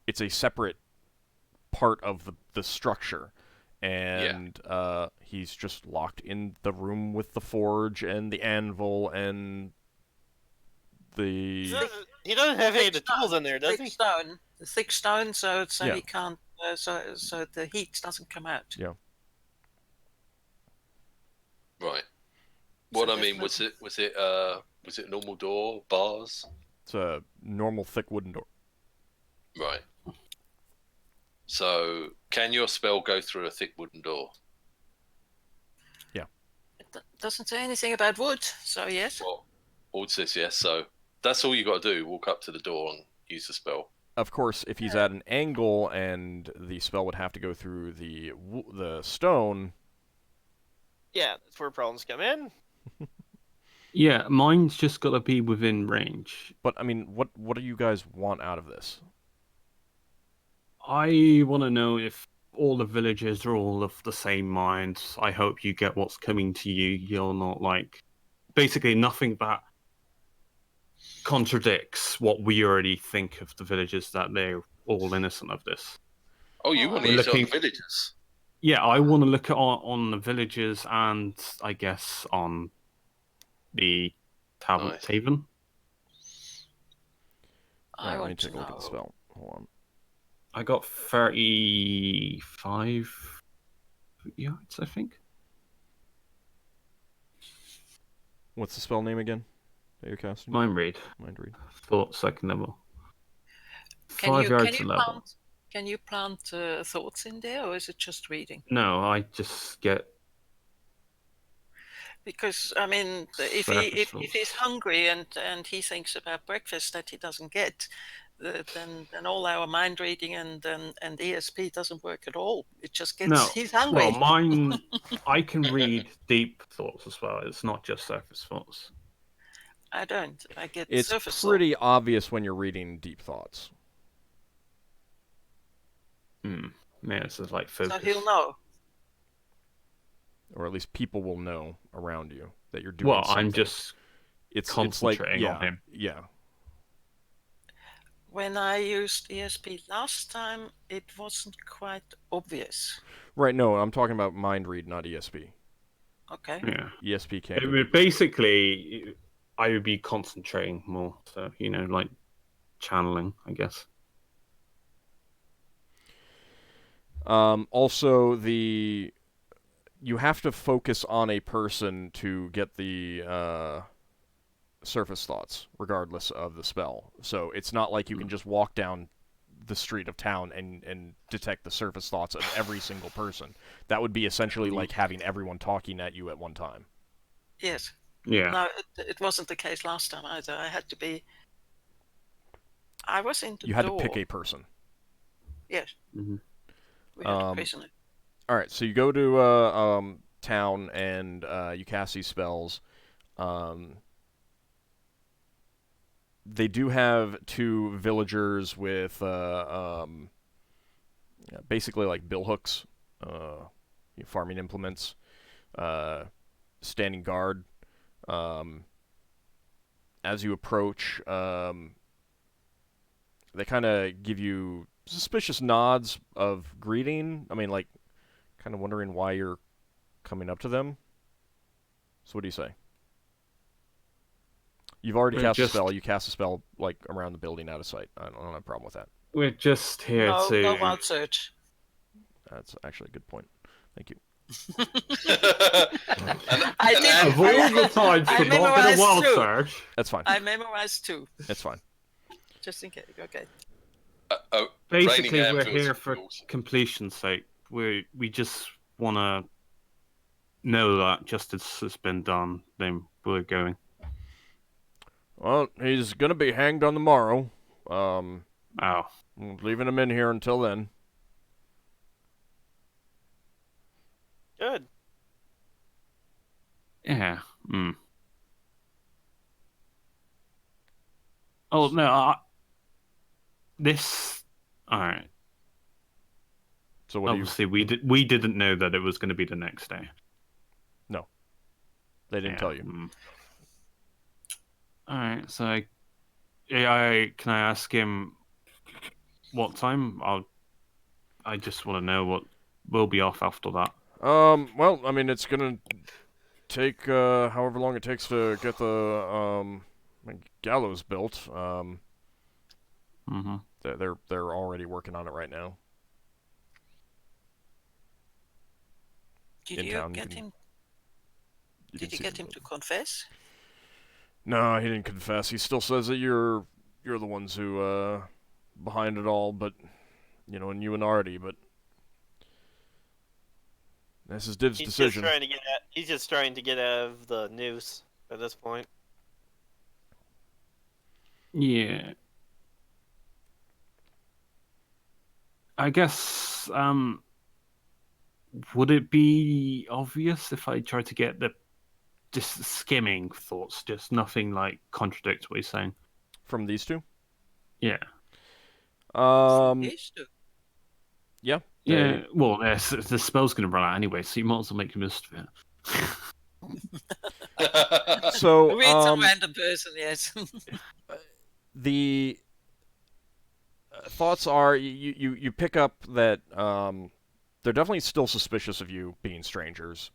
S1: it's a separate part of the structure. And he's just locked in the room with the forge and the anvil and the...
S3: He doesn't have any of the tools in there, does he?
S6: The thick stone, so he can't... So the heat doesn't come out.
S1: Yeah.
S2: Right. What I mean, was it a normal door, bars?
S1: It's a normal thick wooden door.
S2: Right. So, can your spell go through a thick wooden door?
S1: Yeah.
S6: It doesn't say anything about wood, so yes.
S2: Well, Ord says yes, so that's all you got to do. Walk up to the door and use the spell.
S1: Of course, if he's at an angle and the spell would have to go through the stone...
S3: Yeah, that's where problems come in.
S7: Yeah, mine's just got to be within range.
S1: But, I mean, what do you guys want out of this?
S7: I want to know if all the villagers are all of the same mind. I hope you get what's coming to you. You're not like... Basically, nothing that contradicts what we already think of the villagers, that they're all innocent of this.
S2: Oh, you want to use on the villagers?
S7: Yeah, I want to look at on the villagers and, I guess, on the Taven.
S1: Let me take a look at the spell. Hold on.
S7: I got 35 yards, I think.
S1: What's the spell name again that you're casting?
S7: Mind read. Thought second level. 5 yards a level.
S6: Can you plant thoughts in there, or is it just reading?
S7: No, I just get...
S6: Because I mean, if he's hungry and he thinks about breakfast that he doesn't get, then all our mind reading and ESP doesn't work at all. It just gets he's hungry.
S7: Well, mine I can read deep thoughts as well. It's not just surface thoughts.
S6: I don't. I get
S1: it's
S6: surface
S1: pretty
S6: thoughts.
S1: obvious when you're reading deep thoughts.
S7: Yeah, this is like focus.
S6: So he'll know.
S1: Or at least people will know around you that you're doing something.
S7: I'm just concentrating on him.
S1: Yeah.
S6: When I used ESP last time, it wasn't quite obvious.
S1: Right, no, I'm talking about mind read, not ESP.
S6: Okay.
S1: Yeah. ESP can't.
S7: Basically, I would be concentrating more. So, like channeling, I guess.
S1: Also, you have to focus on a person to get the surface thoughts, regardless of the spell. So it's not like you can just walk down the street of town and detect the surface thoughts of every single person. That would be essentially like having everyone talking at you at one time.
S6: Yes.
S7: Yeah.
S6: No, it wasn't the case last time either. I was in the door.
S1: You had to pick a person.
S6: Yes.
S7: Mm-hmm.
S6: We had a prisoner.
S1: All right, so you go to town and you cast these spells. They do have 2 villagers with basically like billhooks, farming implements, standing guard. As you approach, they kind of give you suspicious nods of greeting. I mean, like, kind of wondering why you're coming up to them. So what do you say? You've already cast a spell. You cast a spell, like, around the building out of sight. I don't have a problem with that.
S7: We're just here to...
S6: No wild search.
S1: That's actually a good point. Thank you.
S6: I did.
S7: Of all the times to not get a wild search.
S1: That's fine.
S6: I memorized 2.
S1: That's fine.
S6: Just in case. Okay.
S7: Basically, we're here for completion's sake. We just want to know that justice has been done. Then we're going.
S1: Well, he's gonna be hanged on the morrow.
S7: Oh.
S1: Leaving him in here until then.
S3: Good.
S7: Yeah. Oh no. This. All right.
S1: So what?
S7: Obviously, we didn't know that it was going to be the next day.
S1: No. They didn't tell you.
S7: All right. So, can I ask him what time? I just want to know what will be off after that.
S1: Well, I mean, it's gonna take however long it takes to get the gallows built. They're already working on it right now.
S6: Did you get him? Did you get him to confess?
S1: No, he didn't confess. He still says that you're the ones who behind it all, but and you and Artie, but this is Div's decision.
S3: He's just trying to get out of the noose at this point.
S7: Yeah. I guess, would it be obvious if I tried to get just skimming thoughts, just nothing like contradicts what he's saying?
S1: From these 2?
S7: Yeah.
S6: These 2?
S1: Yeah.
S7: Yeah, well, the spell's going to run out anyway, so you might as well make the most of
S6: it.
S1: So,
S6: read some random person, yes.
S1: The thoughts are, you pick up that they're definitely still suspicious of you being strangers.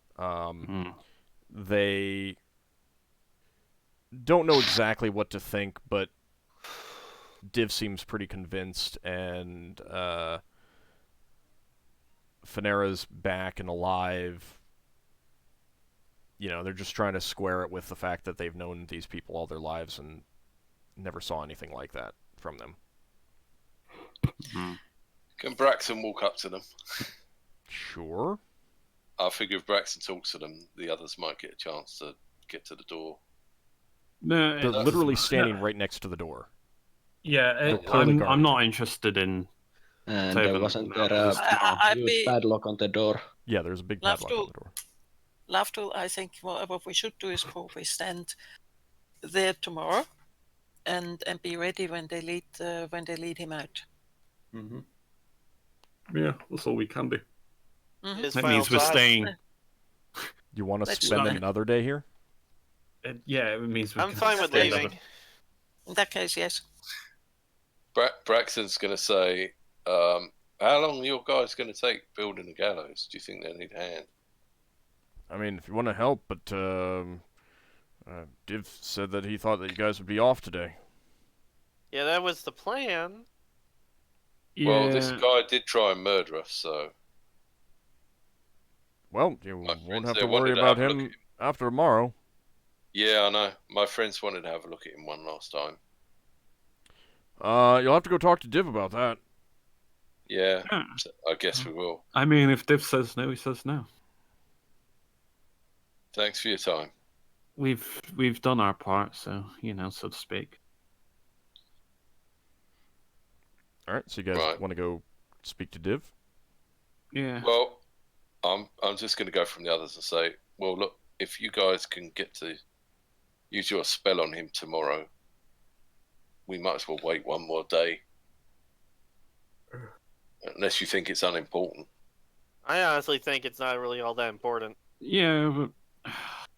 S1: They don't know exactly what to think, but Div seems pretty convinced, and Fenera's back and alive. They're just trying to square it with the fact that they've known these people all their lives and never saw anything like that from them.
S2: Can Braxon walk up to them?
S1: Sure.
S2: I figure if Braxon talks to them, the others might get a chance to get to the door.
S7: No,
S1: They're literally standing right next to the door.
S7: Yeah,
S1: clearly
S7: I'm
S1: guarding
S7: not
S1: it.
S7: interested in.
S4: And
S7: Taven
S4: wasn't
S7: now,
S4: there a
S6: I'd
S4: huge
S6: be
S4: padlock on the door?
S1: Yeah, there's a big padlock on the door.
S6: Lafdul, I think what we should do is probably stand there tomorrow, and be ready when they lead him out.
S7: Mm-hmm. Yeah, that's all we can do.
S6: Mm-hmm.
S7: That means we're staying.
S1: You want to
S6: Let's
S1: spend
S6: try.
S1: another day here?
S7: Yeah, it means we
S3: I'm
S7: can
S3: fine with
S7: stay
S3: leaving.
S6: In that case, yes.
S2: Braxton's going to say, how long are your guys going to take building the gallows? Do you think they need a hand?
S1: I mean, if you want to help, but Div said that he thought that you guys would be off today.
S3: Yeah, that was the plan.
S7: Yeah.
S2: Well, this guy did try and murder us, so...
S1: Well, you
S2: My
S1: won't
S2: friends,
S1: have
S2: they
S1: to
S2: wanted
S1: worry
S2: to
S1: about
S2: have a look
S1: him
S2: at him.
S1: after tomorrow.
S2: Yeah, I know. My friends wanted to have a look at him one last time.
S1: You'll have to go talk to Div about that.
S2: Yeah, so I guess we will.
S7: I mean, if Div says no, he says no.
S2: Thanks for your time.
S7: We've done our part, so so to speak.
S1: All right, so you guys want to go speak to Div?
S7: Yeah.
S2: Well, I'm just going to go from the others and say, well, look, if you guys can get to use your spell on him tomorrow, we might as well wait one more day. Unless you think it's unimportant.
S3: I honestly think it's not really all that important.
S7: Yeah, but...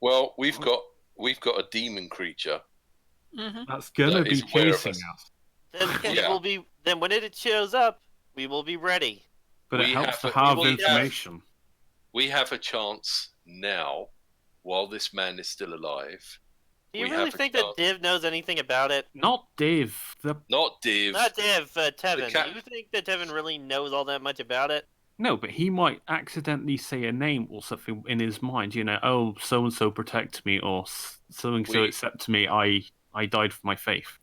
S2: Well, we've got a demon creature.
S6: Mm-hmm.
S7: That's gonna be chasing us.
S3: Then when it shows up, we will be ready.
S7: But it helps to have information.
S2: We have a chance now, while this man is still alive.
S3: Do you really think that Div knows anything about it?
S7: Not Div.
S2: Not Div.
S3: Not Div, Tevin. Do you think that Tevin really knows all that much about it?
S7: No, but he might accidentally say a name or something in his mind. Oh, so and so protect me, or so and so accept me. I died for my faith.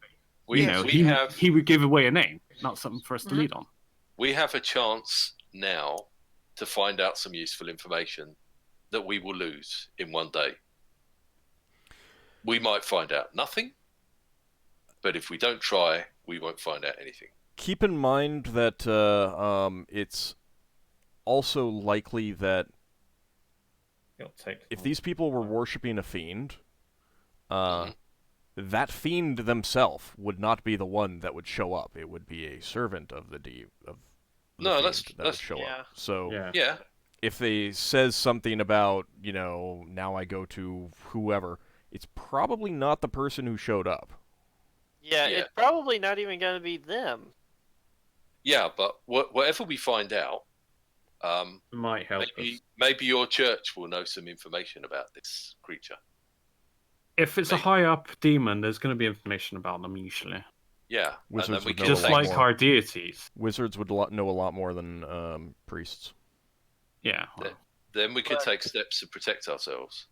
S7: He would give away a name. Not something for us to lead on.
S2: We have a chance now to find out some useful information that we will lose in one day. We might find out nothing, but if we don't try, we won't find out anything.
S1: Keep in mind that it's also likely that if these people were worshipping a fiend, that fiend themselves would not be the one that would show up. It would be a servant of the fiend that would show up. So if they says something about, now I go to whoever, it's probably not the person who showed up.
S3: Yeah, it's probably not even going to be them.
S2: Yeah, but whatever we find out,
S7: might help us.
S2: Maybe your church will know some information about this creature.
S7: If it's a high-up demon, there's going to be information about them, usually.
S2: Yeah.
S1: Wizards would
S7: just like our deities.
S1: Wizards would know a lot more than priests.
S7: Yeah.
S2: Well. Then we could take steps to protect ourselves.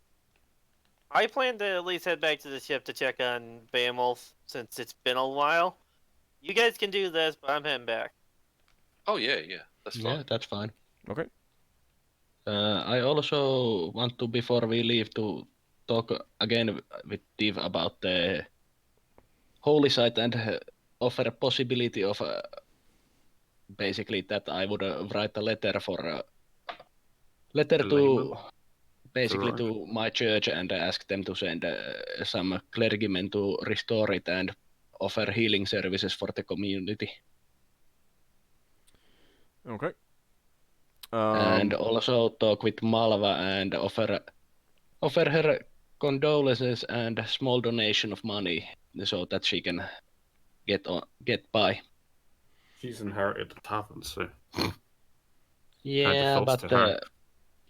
S3: I plan to at least head back to the ship to check on Beowulf, since it's been a while. You guys can do this, but I'm heading back.
S2: Oh, yeah, that's fine.
S4: Yeah, that's fine.
S1: Okay.
S4: I also want to, before we leave, to talk again with Div about the holy site and offer a possibility of basically that I would write a letter to my church and ask them to send some clergymen to restore it and offer healing services for the community.
S1: Okay.
S4: And also talk with Malva and offer her condolences and a small donation of money so that she can get by.
S7: She's inherited the tavern, so...
S4: Yeah, but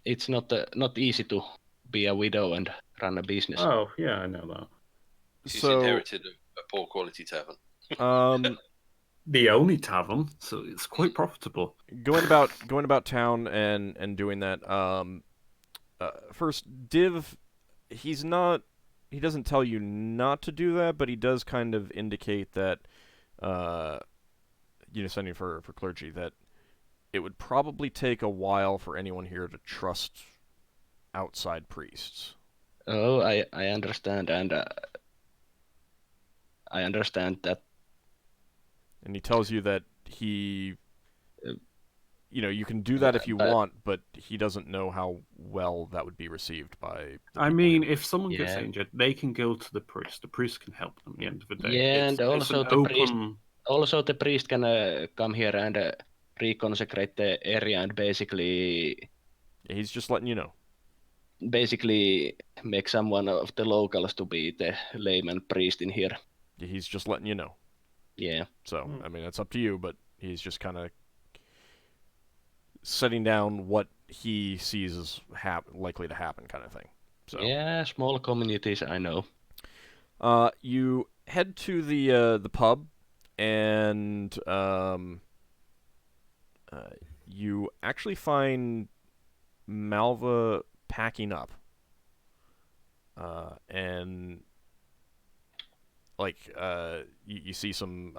S4: it's not easy to be a widow and run a business.
S7: Oh, yeah, I know that.
S2: She's inherited a poor quality tavern.
S7: The only tavern, so it's quite profitable.
S1: Going about town and doing that. First, Div, he doesn't tell you not to do that, but he does kind of indicate that, sending for clergy, that it would probably take a while for anyone here to trust outside priests.
S4: Oh, I understand, and I understand that.
S1: And he tells you that he, you can do that if you want, but he doesn't know how well that would be received by the
S7: I
S1: people
S7: mean,
S1: here.
S7: if someone gets injured, they can go to the priest. The priest can help them at the end of the day.
S4: Yeah, and also the priest can come here and reconsecrate the area and basically.
S1: Yeah, he's just letting you know.
S4: Basically, make someone of the locals to be the layman priest in here.
S1: Yeah, he's just letting you know.
S4: Yeah.
S1: So, I mean, it's up to you, but he's just kind of setting down what he sees as likely to happen, kind of thing. So.
S4: Yeah, small communities, I know.
S1: You head to the pub, and you actually find Malva packing up, and like you see some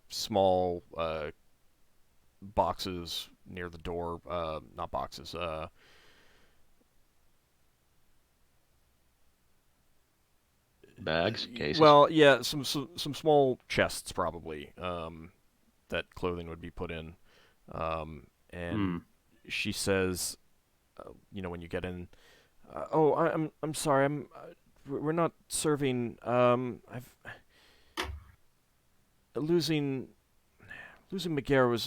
S1: small boxes near the door. Not boxes.
S4: Bags, cases.
S1: Well, yeah, some small chests probably that clothing would be put in, and she says, when you get in, oh, I'm sorry, we're not serving. I've losing Megara was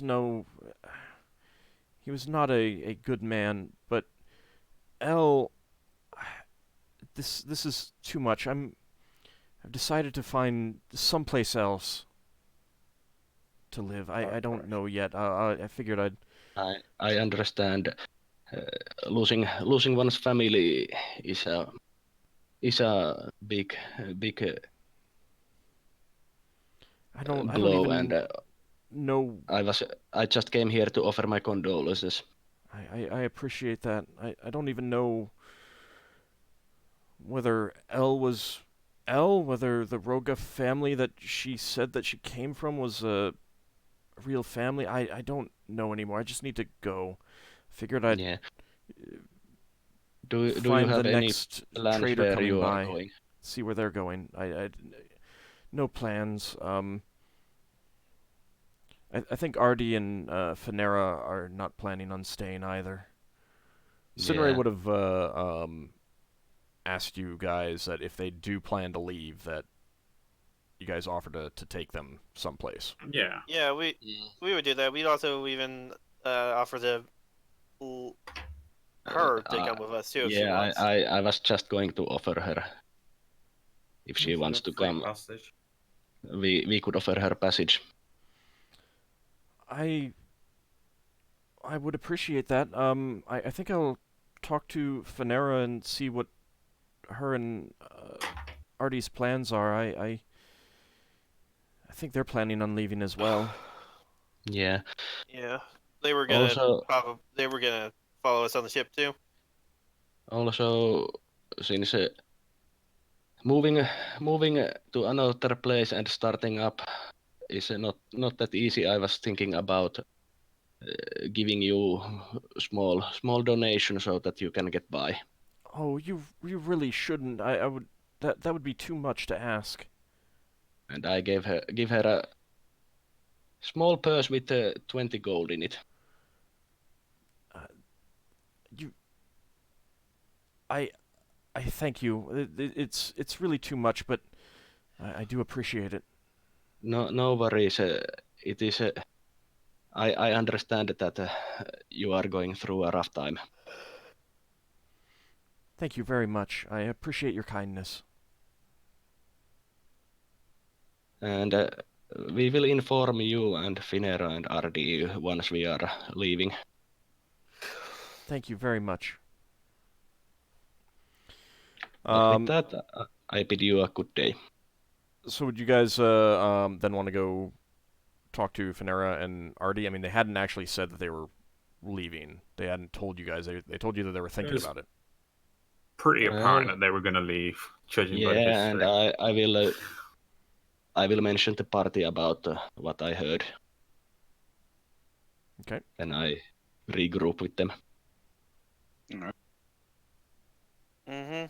S1: he was not a good man, but this is too much. I've decided to find someplace else to live. I don't know yet. I figured I'd.
S4: I understand. Losing one's family is a big
S1: I don't
S4: blow,
S1: even
S4: and
S1: know.
S4: I just came here to offer my condolences.
S1: I appreciate that. I don't even know whether whether the Roga family that she said that she came from was a real family. I don't know anymore. I just need to go. Figured I'd
S4: do you
S1: find
S4: have
S1: the
S4: any
S1: next
S4: plans
S1: trader
S4: where
S1: coming
S4: you
S1: by,
S4: are going?
S1: see where they're going. I no plans. I think Ardi and Finera are not planning on staying either. Sinrae would have asked you guys that if they do plan to leave, that you guys offer to take them someplace.
S7: Yeah.
S3: Yeah, we would do that. We'd also even offer her to come with us too if she wants.
S4: I was just going to offer her if she wants to come.
S7: Passage.
S4: We could offer her passage.
S1: I would appreciate that. I think I'll talk to Finera and see what her and Artie's plans are. I think they're planning on leaving as well.
S4: Yeah.
S3: Yeah, they were gonna follow us on the ship too.
S4: Also, since moving to another place and starting up is not that easy, I was thinking about giving you small donation so that you can get by.
S1: Oh, you really shouldn't. I would that would be too much to ask.
S4: And I give her a small purse with 20 gold in it.
S1: I thank you. It's really too much, but I do appreciate it.
S4: No worries. It is. I understand that you are going through a rough time.
S1: Thank you very much. I appreciate your kindness.
S4: And we will inform you and Finera and RD once we are leaving.
S1: Thank you very much.
S4: With that, I bid you a good day. So
S1: would you guys then want to go talk to Finera and Artie? I mean, they hadn't actually said that they were leaving. They hadn't told you guys. They told you that they were thinking about it.
S7: Pretty apparent that they were going to leave, judging by the history.
S4: And I will mention the party about what I heard.
S1: Okay.
S4: And I regroup with them.
S5: All right.
S3: Mm-hmm.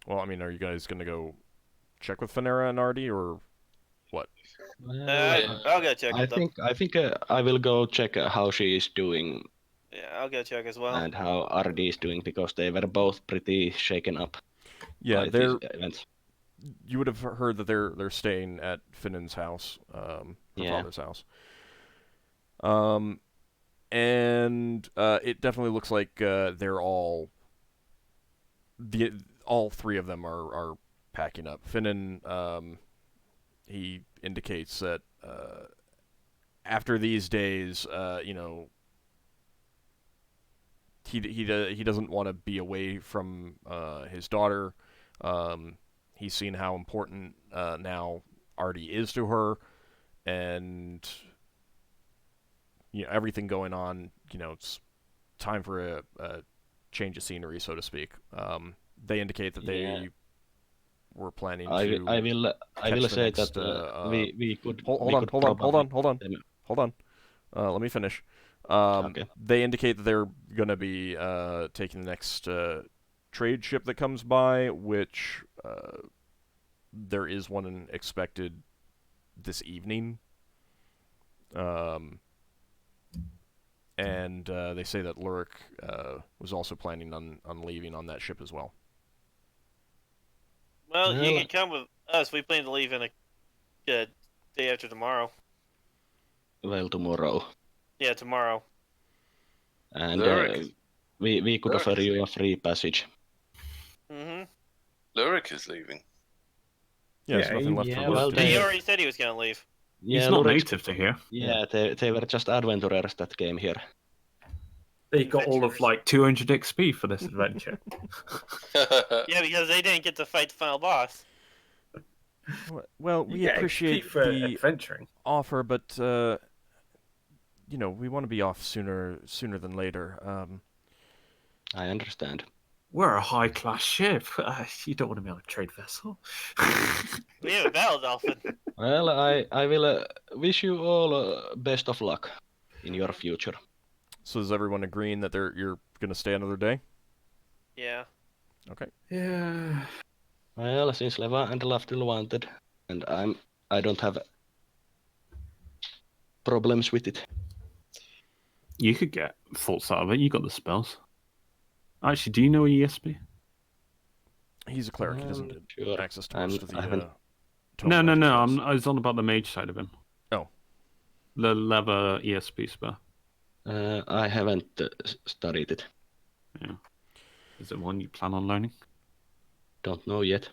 S1: Well, I mean, are you guys gonna go check with Finera and Artie, or what?
S3: I'll go check
S4: I
S3: with them.
S4: think I will go check how she is doing.
S3: Yeah, I'll go check as well.
S4: And how Artie is doing, because they were both pretty shaken up.
S1: Yeah,
S4: by these events.
S1: You would have heard that they're staying at Finnan's house, her father's house. And it definitely looks like they're all three of them are packing up. Finnan, he indicates that after these days, he doesn't want to be away from his daughter. He's seen how important now Artie is to her, and everything going on. It's time for a change of scenery, so to speak. They indicate that they were planning to.
S4: I will say that we could.
S1: Hold on. Let me finish.
S4: Okay.
S1: They indicate that they're going to be taking the next trade ship that comes by, which there is one expected this evening. And they say that Lurik was also planning on leaving on that ship as well.
S3: Well, you can come with us. We plan to leave in a day after tomorrow.
S4: Well, tomorrow.
S3: Yeah, tomorrow.
S4: And we could offer you a free passage.
S3: Mm-hmm.
S2: Lurik is leaving.
S1: Yeah, there's nothing left for Lurik.
S3: He already said he was going to leave.
S7: He's not native to here.
S4: Yeah, they were just adventurers that came here.
S7: They got all of 200 XP for this adventure.
S3: Yeah, because they didn't get to fight the final boss.
S1: Well, we appreciate the
S7: adventuring
S1: offer, but we want to be off sooner than later.
S4: I understand.
S7: We're a high-class ship. You don't want to be on a trade vessel.
S3: We have a battle dolphin.
S4: Well, I will wish you all best of luck in your future.
S1: So is everyone agreeing that you're going to stay another day?
S3: Yeah.
S1: Okay.
S7: Yeah.
S4: Well, since Leva and Lafdul wanted, and I don't have problems with it.
S7: You could get faults out of it. You got the spells. Actually, do you know ESP?
S1: He's a cleric. He doesn't get access to most of the.
S7: No. I was on about the mage side of him.
S1: Oh.
S7: The Leva ESP spell.
S4: I haven't studied it.
S7: Yeah. Is it one you plan on learning?
S4: Don't know yet.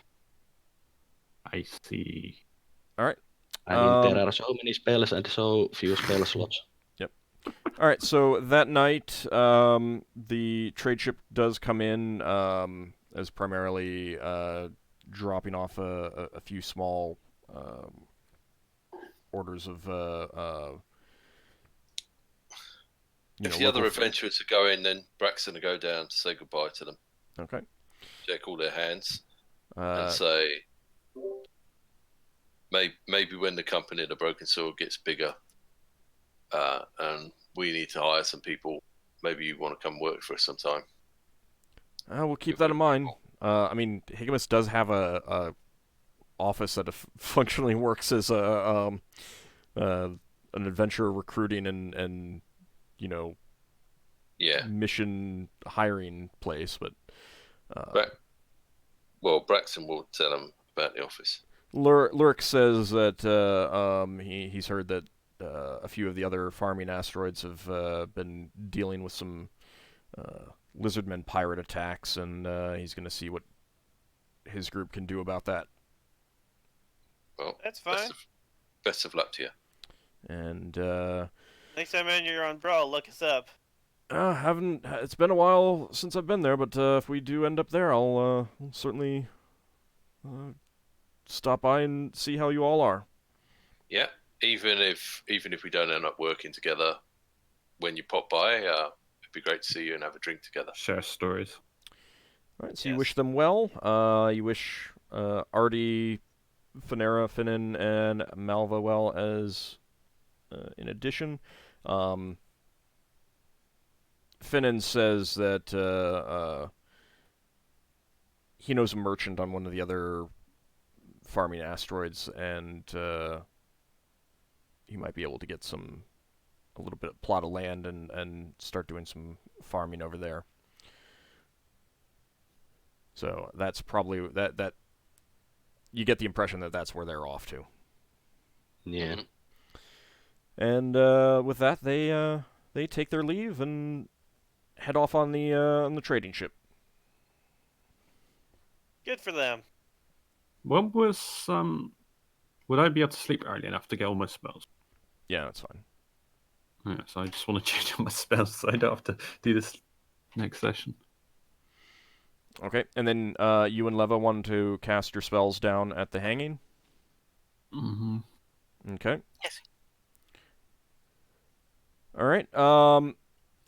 S7: I see.
S1: All right.
S4: I mean, there are so many spells and so few spell slots.
S1: Yep. All right. So that night, the trade ship does come in as primarily dropping off a few small orders of.
S2: If the other adventurers are going, then Braxon will go down to say goodbye to them.
S1: Okay.
S2: Shake all their hands and say, maybe when the company of the Broken Sword gets bigger and we need to hire some people, maybe you want to come work for us sometime.
S1: We'll keep that in mind. I mean, Higgimus does have a office that functionally works as an adventurer recruiting and mission hiring place, but
S2: Braxton will tell him about the office.
S1: Lurik says that he's heard that a few of the other farming asteroids have been dealing with some lizardmen pirate attacks, and he's going to see what his group can do about that.
S2: Well,
S3: that's fine.
S2: Best of luck to you.
S1: And
S3: next time you're on Brawl, look us up.
S1: It's been a while since I've been there, but if we do end up there, I'll certainly stop by and see how you all are.
S2: Yeah, even if we don't end up working together, when you pop by, it'd be great to see you and have a drink together.
S7: Share stories.
S1: All right, so you wish them well. You wish Artie, Finera, Finnan, and Malva well as in addition. Finnan says that he knows a merchant on one of the other farming asteroids, and he might be able to get a little bit of plot of land and start doing some farming over there. So that's probably that you get the impression that that's where they're off to.
S4: Yeah.
S1: And with that, they take their leave and head off on the trading ship.
S3: Good for them.
S7: What was would I be able to sleep early enough to get all my spells?
S1: Yeah, that's fine.
S7: Yeah, so I just want to change all my spells so I don't have to do this next session.
S1: Okay, and then you and Leva want to cast your spells down at the hanging?
S7: Mm-hmm.
S1: Okay.
S6: Yes.
S1: All right.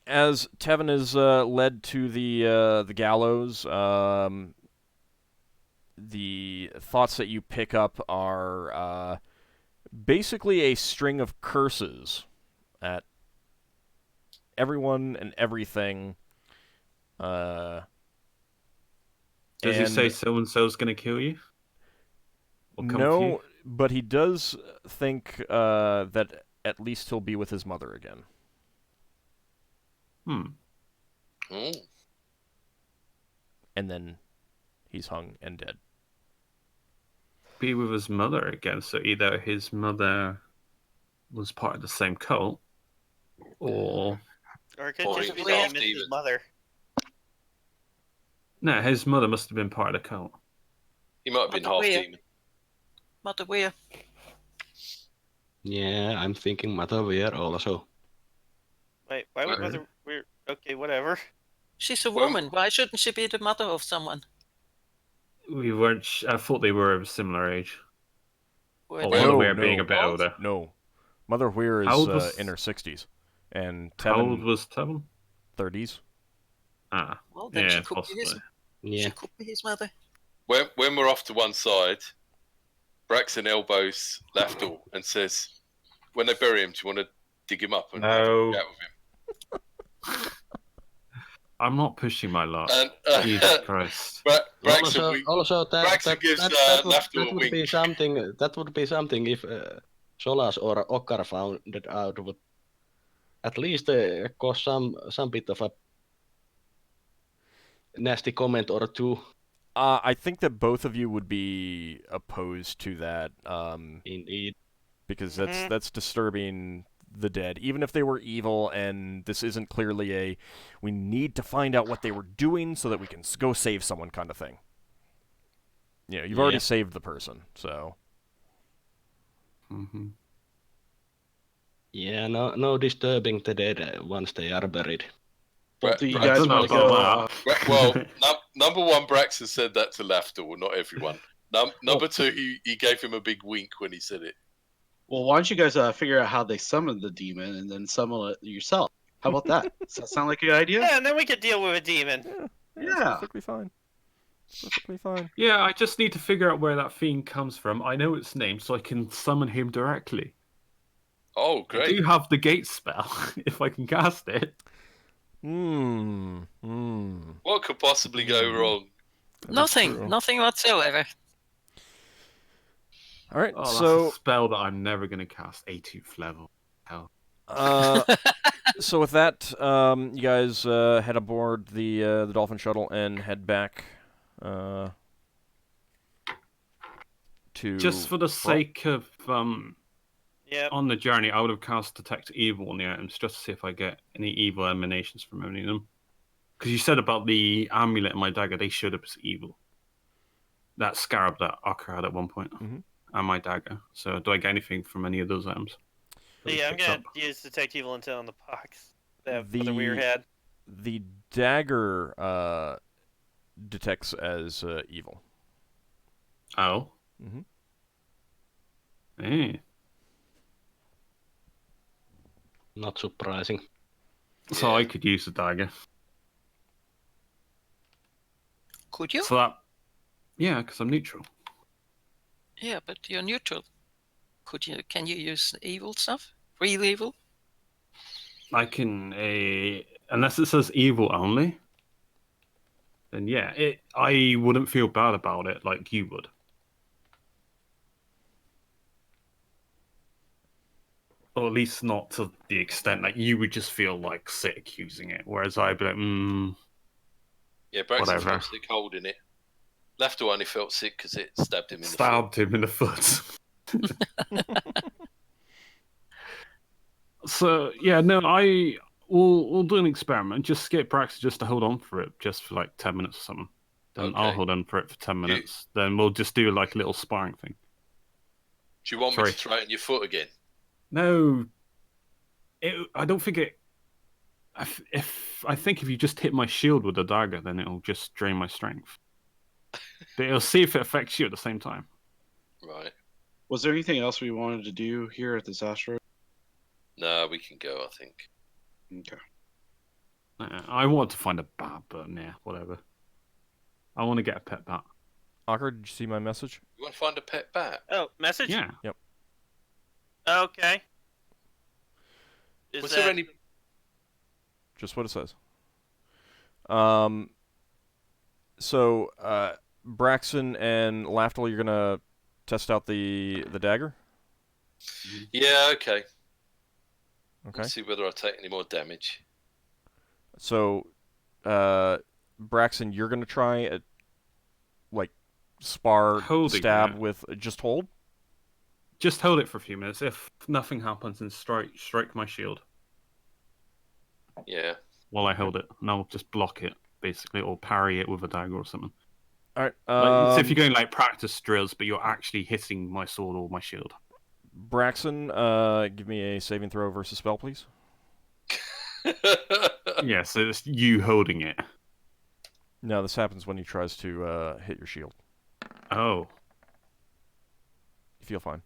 S1: As Tevin is led to the gallows, the thoughts that you pick up are basically a string of curses at everyone and everything.
S7: Does he say so-and-so's going to kill you?
S1: No, but he does think that at least he'll be with his mother again.
S2: Oh.
S1: And then he's hung and dead.
S7: Be with his mother again, so either his mother was part of the same cult, or
S3: it could
S2: Or
S3: just
S2: he
S3: be
S2: was
S3: that he
S2: half
S3: missed his
S2: demon.
S3: mother.
S7: no, his mother must have been part of the cult.
S2: He might have been half demon.
S6: Mother Weir.
S4: Yeah, I'm thinking Mother Weir also.
S3: Wait, why would Mother Weir? Okay, whatever.
S6: She's a woman. Why shouldn't she be the mother of someone?
S7: We weren't. I thought they were of a similar age.
S6: Were
S7: Weir being a bit older.
S1: No, Mother Weir is in her 60s, and Tevin.
S7: How old was Tevin?
S1: 30s.
S7: Ah,
S6: well, then
S7: yeah,
S6: she could
S7: possibly.
S6: She could be his mother.
S2: When we're off to one side, Braxon elbows Lafdul and says, when they bury him, do you want to dig him up and have a chat with him?
S4: I'm not pushing my luck. Jesus Christ.
S2: Braxon,
S4: also,
S2: Braxon gives Lafdul a wink.
S4: That would be something if Solas or Ockar found it out. Would at least cause some bit of a nasty comment or two.
S1: I think that both of you would be opposed to that.
S4: Indeed.
S1: Because that's disturbing the dead. Even if they were evil, and this isn't clearly we need to find out what they were doing so that we can go save someone kind of thing. You know, you've already saved the person, so.
S4: Mm-hmm. Yeah, no disturbing the dead once they are buried.
S5: Well, do you guys want to go?
S2: Well, number one, Braxon said that to Lafdul, not everyone. Number two, he gave him a big wink when he said it.
S5: Well, why don't you guys figure out how they summoned the demon and then summon it yourself? How about that? Does that sound like a good idea?
S3: Yeah, and then we could deal with a demon.
S5: Yeah.
S1: Perfectly fine. Perfectly fine.
S7: Yeah, I just need to figure out where that fiend comes from. I know its name, so I can summon him directly.
S2: Oh, great.
S7: I do have the gate spell, if I can cast it.
S2: What could possibly go wrong?
S6: Nothing whatsoever.
S1: All right,
S7: so that's a spell that I'm never going to cast 18th level. Hell.
S1: So with that, you guys head aboard the Dolphin Shuttle and head back to.
S7: Just for the sake of on the journey, I would have cast Detect Evil on the items just to see if I get any evil emanations from any of them. Because you said about the amulet and my dagger, they showed up as evil. That scarab that Ockar had at one point.
S1: Mm-hmm.
S7: And my dagger. So do I get anything from any of those items?
S3: Yeah, I'm going to use Detect Evil Intel on the box that the Weir had.
S1: The dagger detects as evil.
S7: Oh?
S1: Mm-hmm.
S7: Hey.
S4: Not surprising.
S7: So I could use the dagger.
S6: Could you?
S7: So that... Yeah, because I'm neutral.
S6: Yeah, but you're neutral. Can you use evil stuff? Real evil?
S7: I can unless it says evil only, then yeah, I wouldn't feel bad about it like you would. Or at least not to the extent that you would just feel like sick using it, whereas I'd be like,
S2: Yeah, Braxon
S7: whatever.
S2: felt sick holding it. Lafdul only felt sick because it stabbed him in the foot.
S7: Stabbed him in the foot. So yeah, no, we'll do an experiment. Just get Braxon just to hold on for it, just for like 10 minutes or something. Then
S2: Okay.
S7: I'll hold on for it for 10 minutes. Then we'll just do like a little sparring thing.
S2: Do you want me to throw it in your foot again?
S7: No, I don't think it. I think if you just hit my shield with a dagger, then it'll just drain my strength. But it'll see if it affects you at the same time.
S2: Right.
S5: Was there anything else we wanted to do here at this asteroid?
S2: No, we can go, I think.
S5: Okay.
S7: I want to find a bat, but nah, whatever. I want to get a pet bat.
S1: Ockar, did you see my message?
S2: You want to find a pet bat?
S3: Oh, message?
S7: Yeah.
S1: Yep.
S3: Okay.
S2: Was there any...
S1: Just what it says. So, Braxon and Lafdul, you're gonna test out the dagger?
S2: Yeah, okay.
S1: Okay.
S2: Let's see whether I take any more damage.
S1: So, Braxon, you're gonna try spar stab with just hold?
S7: Just hold it for a few minutes. If nothing happens, then strike my shield.
S2: Yeah.
S7: While I hold it, and I'll just block it, basically, or parry it with a dagger or something.
S1: Alright,
S7: so if you're going like practice drills, but you're actually hitting my sword or my shield.
S1: Braxon, give me a saving throw versus spell, please.
S7: Yeah, so it's you holding it.
S1: No, this happens when he tries to hit your shield.
S7: Oh.
S1: You feel fine.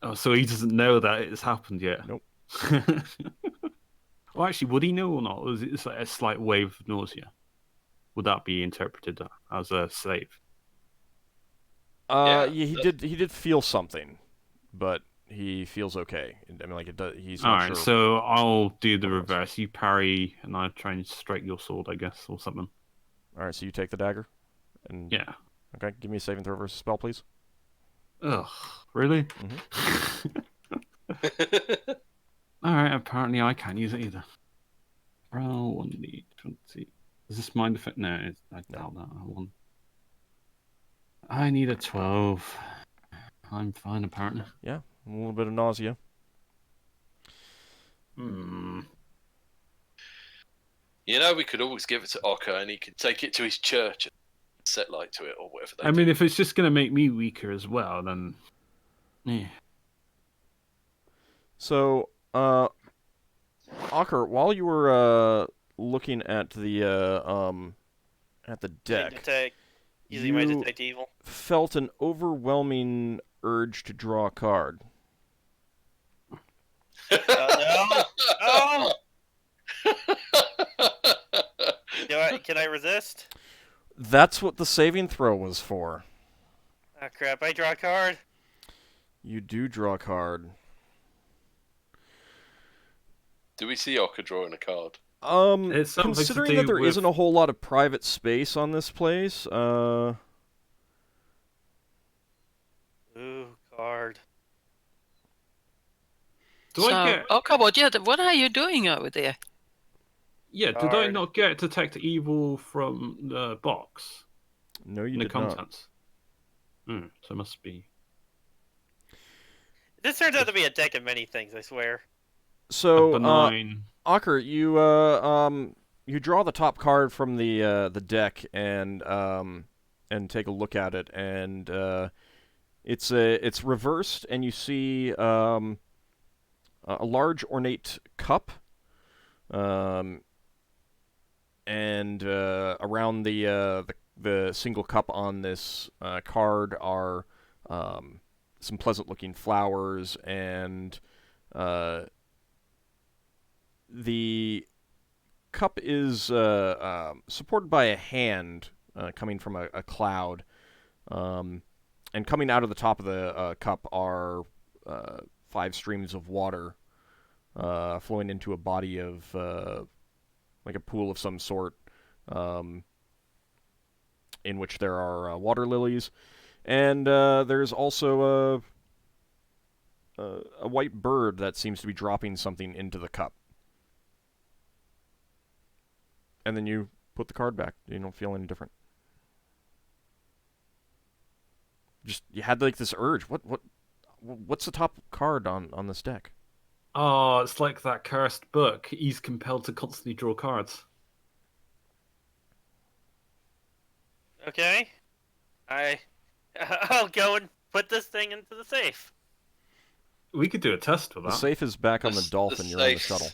S7: Oh, so he doesn't know that it's happened yet?
S1: Nope.
S7: Well, actually, would he know or not? Or is it like a slight wave of nausea? Would that be interpreted as a save?
S1: Yeah, he did feel something, but he feels okay. I mean, like he's not sure.
S7: Alright, so I'll do the reverse. You parry, and I try and strike your sword, I guess, or something.
S1: Alright, so you take the dagger? And
S7: yeah.
S1: Okay, give me a saving throw versus spell, please.
S7: Ugh, really? Alright, apparently I can't use it either. Roll 1d20. Is this mind effect? No, I doubt that. I need a 12. I'm fine, apparently.
S1: Yeah, a little bit of nausea.
S2: You know, we could always give it to Ockar and he could take it to his church and set light to it or whatever they do.
S7: I mean, if it's just going to make me weaker as well, then... Yeah.
S1: So, Ockar, while you were looking at the deck,
S3: you
S1: felt an overwhelming urge to draw a card.
S3: No! Oh! Can I resist?
S1: That's what the saving throw was for.
S3: Oh crap, I draw a card.
S1: You do draw a card.
S2: Do we see Ockar drawing a card?
S1: Considering that there isn't a whole lot of private space on this place,
S3: Ooh, card.
S6: Ockar, what are you doing over there?
S7: Yeah, did I not get detect evil from the box?
S1: No, you did
S7: contents. Not. So it must be.
S3: This turns out to be a deck of many things, I swear.
S1: So, Ockar, you draw the top card from the deck and take a look at it, and it's reversed, and you see a large ornate cup, and around the single cup on this card are some pleasant-looking flowers, and the cup is supported by a hand coming from a cloud, and coming out of the top of the cup are 5 streams of water. flowing into a body of like a pool of some sort, in which there are water lilies, and there's also a white bird that seems to be dropping something into the cup. And then you put the card back. You don't feel any different. Just you had like this urge. What's the top card on this deck?
S7: Oh, it's like that cursed book. He's compelled to constantly draw cards.
S3: Okay. I'll go and put this thing into the safe.
S7: We could do a test for that.
S1: The safe is back on the dolphin. You're on the shuttle.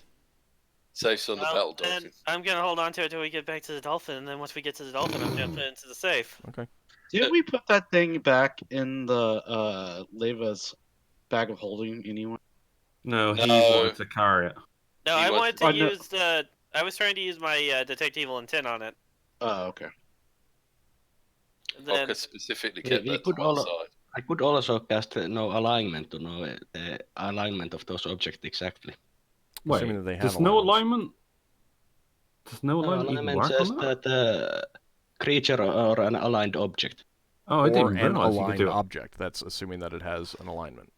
S2: Safe's on the battle dolphin.
S3: And I'm gonna hold on to it until we get back to the dolphin, and then once we get to the dolphin, I'm gonna put it into the safe.
S1: Okay.
S5: Didn't we put that thing back in the Leva's bag of holding anyway?
S7: No, he wanted to carry it.
S3: No, I wanted to use the. I was trying to use my detect evil intent on it.
S5: Oh, okay.
S3: Then,
S2: Ockar specifically kept that to one side.
S4: I could also cast no alignment to know the alignment of those objects exactly.
S7: Wait,
S1: Assuming that they have
S7: there's no
S1: alignments.
S7: alignment? There's no alignment even work
S4: says
S7: on that?
S4: that creature or an aligned object.
S7: Oh, I
S1: Or
S7: didn't
S1: an
S7: realize you could
S1: aligned
S7: do it.
S1: object. That's assuming that it has an alignment.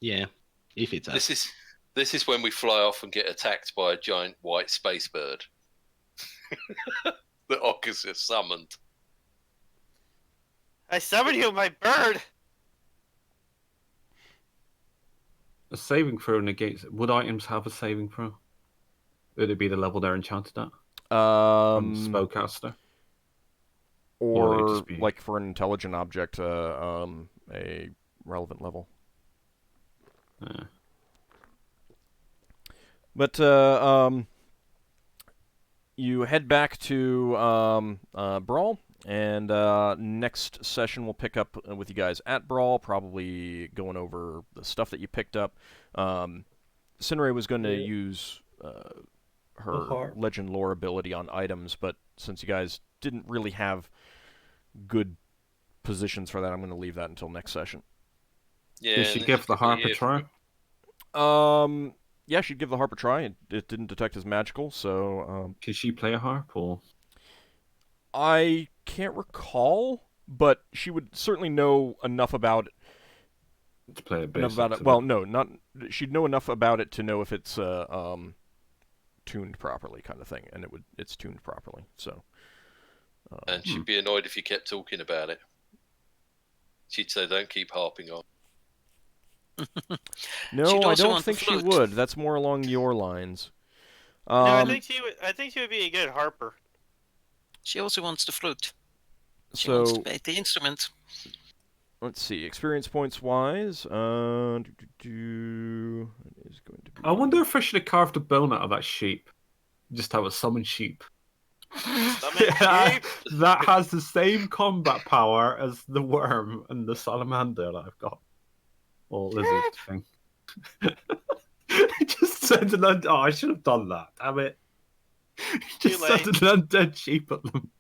S4: Yeah, if it's
S2: This is when we fly off and get attacked by a giant white space bird that Ockar's has summoned.
S3: I summoned you, my bird.
S7: A saving throw negates it. Would items have a saving throw? Would it be the level they're enchanted at? Spellcaster?
S1: Or like for an intelligent object, a relevant level. But you head back to Brawl, and next session we'll pick up with you guys at Brawl, probably going over the stuff that you picked up. Sinrae was going to use her legend lore ability on items, but since you guys didn't really have good positions for that, I'm going to leave that until next session.
S7: Yeah, did she give the harp a try?
S1: Yeah, she'd give the harp a try. It didn't detect as magical, so...
S7: Can she play a harp, or...?
S1: I can't recall, but she would certainly know enough about it.
S7: To play a basic.
S1: Well, no, not... She'd know enough about it to know if it's tuned properly, kind of thing, and it's tuned properly, so...
S2: and she'd be annoyed if you kept talking about it. She'd say, don't keep harping on.
S1: No, I don't think she would. That's more along your lines.
S3: No, I think she would be a good harper.
S6: She also wants the flute. She
S1: wants
S6: to play the instrument.
S1: Let's see, experience points wise. It is going to be...
S7: I wonder if I should have carved a bone out of that sheep. Just have a summon sheep. That has the same combat power as the worm and the salamander that I've got. Or lizard thing. Just send an undead. Oh, I should have done that. Damn it. Just send an undead sheep at them.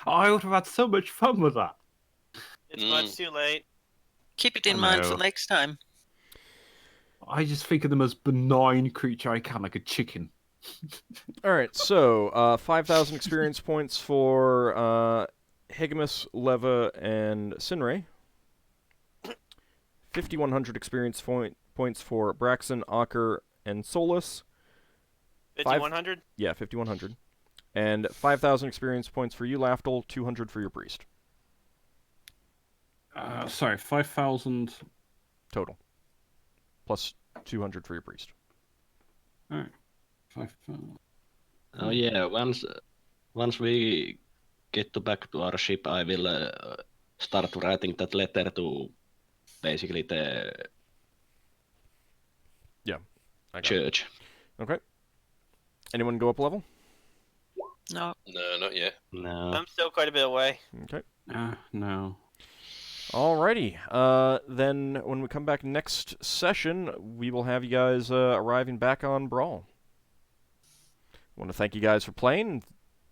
S7: Oh, I would have had so much fun with that.
S3: It's much too late.
S6: Keep it in mind for next time.
S7: I just think of them as benign creature I can, like a chicken.
S1: Alright, so 5,000 experience points for Higgimus, Leva, and Sinrae. 5,100 experience points for Braxon, Ockar, and Solas.
S3: 5,100?
S1: Yeah, 5,100. And 5,000 experience points for you, Lafdul, 200 for your priest.
S7: Sorry, 5,000...
S1: total. Plus 200 for your priest.
S7: Alright. 5,000.
S4: Oh yeah, once we get back to our ship, I will start writing that letter to basically the church.
S1: Okay. Anyone go up a level?
S6: No.
S2: No, not yet.
S4: No.
S3: I'm still quite a bit away.
S1: Okay.
S7: No.
S1: Alrighty. Then when we come back next session, we will have you guys arriving back on Brawl. I want to thank you guys for playing.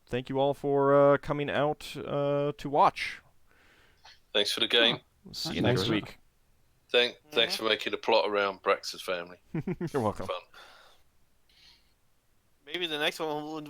S1: Thank you all for coming out to watch.
S2: Thanks for the game.
S1: See you next week.
S2: Thanks for making a plot around Braxon's family.
S1: You're welcome.
S2: Fun.
S3: Maybe the next one